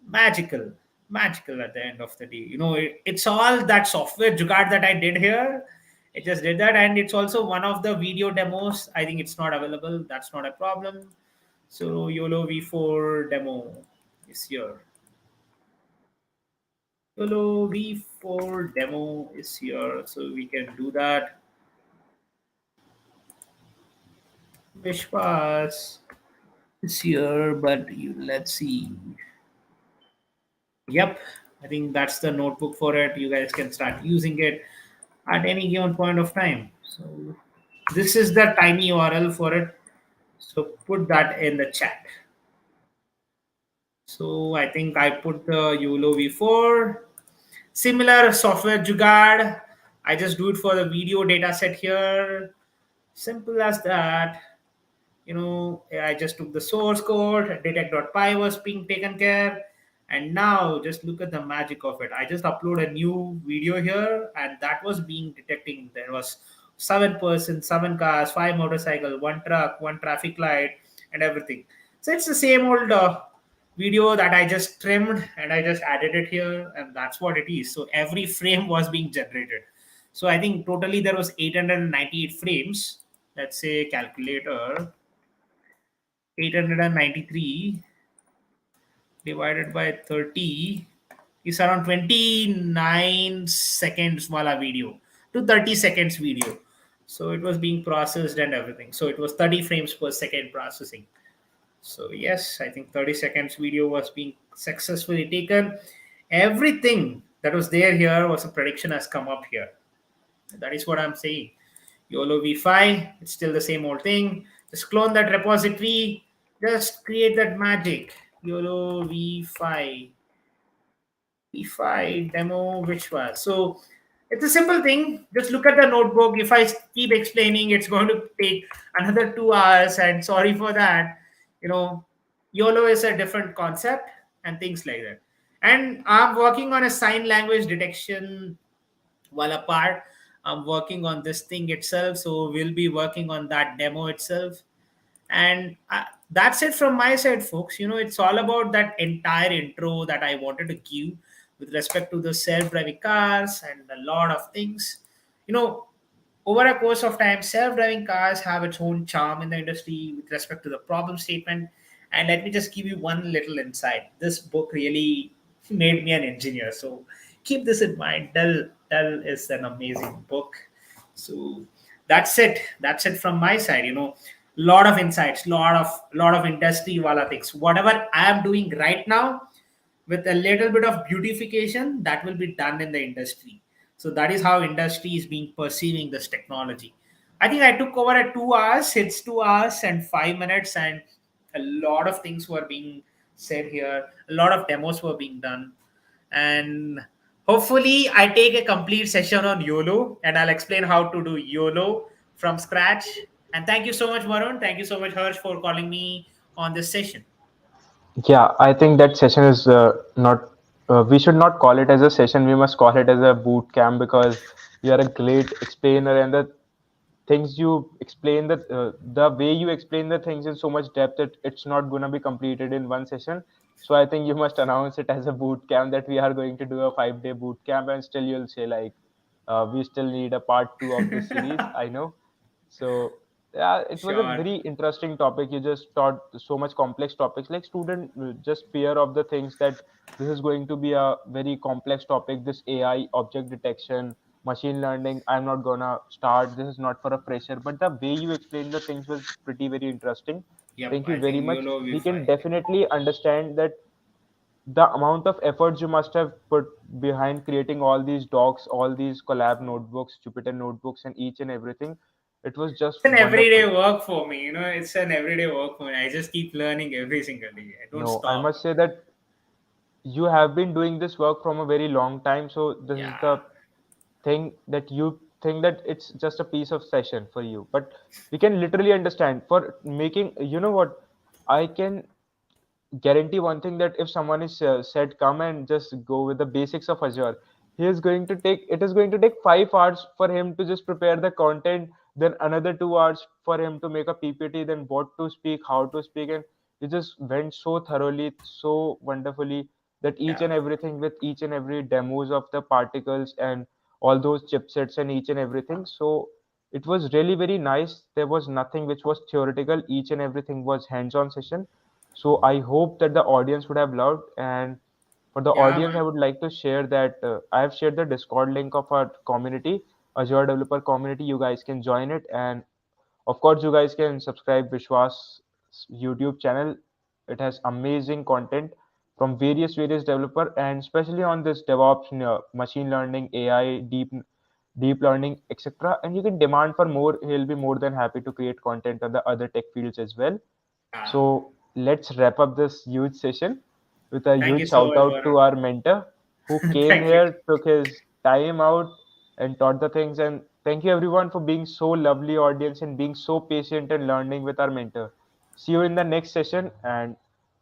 Magical, magical at the end of the day. It's all that software jugaad that I did here. It just did that, and it's also one of the video demos. I think it's not available. That's not a problem. So YOLO V4 demo is here. YOLO V4 demo is here, so we can do that. Vishwas is here, but let's see. Yep, I think that's the notebook for it. You guys can start using it at any given point of time. So this is the tiny URL for it. So put that in the chat. So I think I put the YOLO V4. Similar software jugaad. I just do it for the video data set here. Simple as that. I just took the source code, detect.py was being taken care. And now just look at the magic of it. I just upload a new video here, and that was being detecting. There was 7 persons, 7 cars, 5 motorcycle, 1 truck, 1 traffic light, and everything. So it's the same old video that I just trimmed and I just added it here, and that's what it is. So every frame was being generated. So I think totally there was 898 frames. Let's say calculator, 893 divided by 30 is around 29 seconds wala video to 30 seconds video. So it was being processed and everything. So it was 30 frames per second processing. So yes, I think 30 seconds video was being successfully taken. Everything that was there here was a prediction has come up here. That is what I'm saying. YOLO V5, it's still the same old thing. Just clone that repository, just create that magic. YOLO V5 demo, which was. So it's a simple thing. Just look at the notebook. If I keep explaining, it's going to take another 2 hours, and sorry for that. YOLO is a different concept and things like that. And I'm working on a sign language detection while apart. I'm working on this thing itself, so we'll be working on that demo itself. And that's it from my side, folks. It's all about that entire intro that I wanted to give with respect to the self-driving cars and a lot of things. Over a course of time, self-driving cars have its own charm in the industry with respect to the problem statement. And let me just give you one little insight. This book really made me an engineer. So keep this in mind. Dell is an amazing book. So that's it from my side. Lot of insights, lot of industry wala things. Whatever I am doing right now, with a little bit of beautification, that will be done in the industry. So that is how industry is being perceiving this technology. I think I took over at 2 hours. It's 2 hours and 5 minutes, and a lot of things were being said here. A lot of demos were being done, and hopefully I take a complete session on YOLO, and I'll explain how to do YOLO from scratch. And thank you so much, Varun. Thank you so much, Harsh, for calling me on this session. Yeah, I think that session is not. We should not call it as a session. We must call it as a boot camp because you are a great explainer, and the things you explain, the way you explain the things in so much depth that it's not gonna be completed in one session. So I think you must announce it as a boot camp that we are going to do a 5 day boot camp, and still you'll say like, we still need a part two of this series. I know. So yeah, it was a Sure. very interesting topic. You just taught so much complex topics. Like student just fear of the things that this is going to be a very complex topic. This AI, object detection, machine learning. I'm not gonna start. This is not for a fresher. But the way you explained the things was pretty very interesting. Yep, Thank you I very think much. YOLO will be We can fine. definitely understand that the amount of efforts you must have put behind creating all these docs, all these collab notebooks, Jupyter notebooks, and each and everything. It was just It's an wonderful. everyday work for me. It's an everyday work for me. I just keep learning every single day. I don't No, I stop. must say that you have been doing this work from a very long time. So this is Yeah. the thing that you think that it's just a piece of session for you. But we can literally understand for making, you know what, I can guarantee one thing that if someone is said come and just go with the basics of Azure, he is going to take it is going to take 5 hours for him to just prepare the content, then another 2 hours for him to make a PPT, then what to speak, how to speak, and he just went so thoroughly, so wonderfully, that each Yeah. and everything with each and every demos of the particles and all those chipsets and each and everything. So it was really very nice. There was nothing which was theoretical. Each and everything was hands-on session. So I hope that the audience would have loved. And for the Yeah, audience, man. I would like to share that I have shared the Discord link of our community, Azure Developer Community. You guys can join it, and of course, you guys can subscribe Vishwas' YouTube channel. It has amazing content from various developer, and especially on this DevOps, machine learning, AI, deep learning, etc. And you can demand for more. He'll be more than happy to create content on the other tech fields as well. Yeah. So let's wrap up this huge session with a Thank you huge so shout much, out Varun. to our mentor who came Thank you. here, took his time out, and taught the things. And thank you everyone for being so lovely, audience, and being so patient and learning with our mentor. See you in the next session, and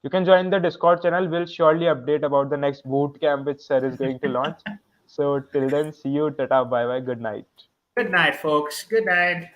you can join the Discord channel. We'll surely update about the next boot camp which Sir is going to launch. So till then, see you. Tata, bye bye, good night. Good night, folks. Good night.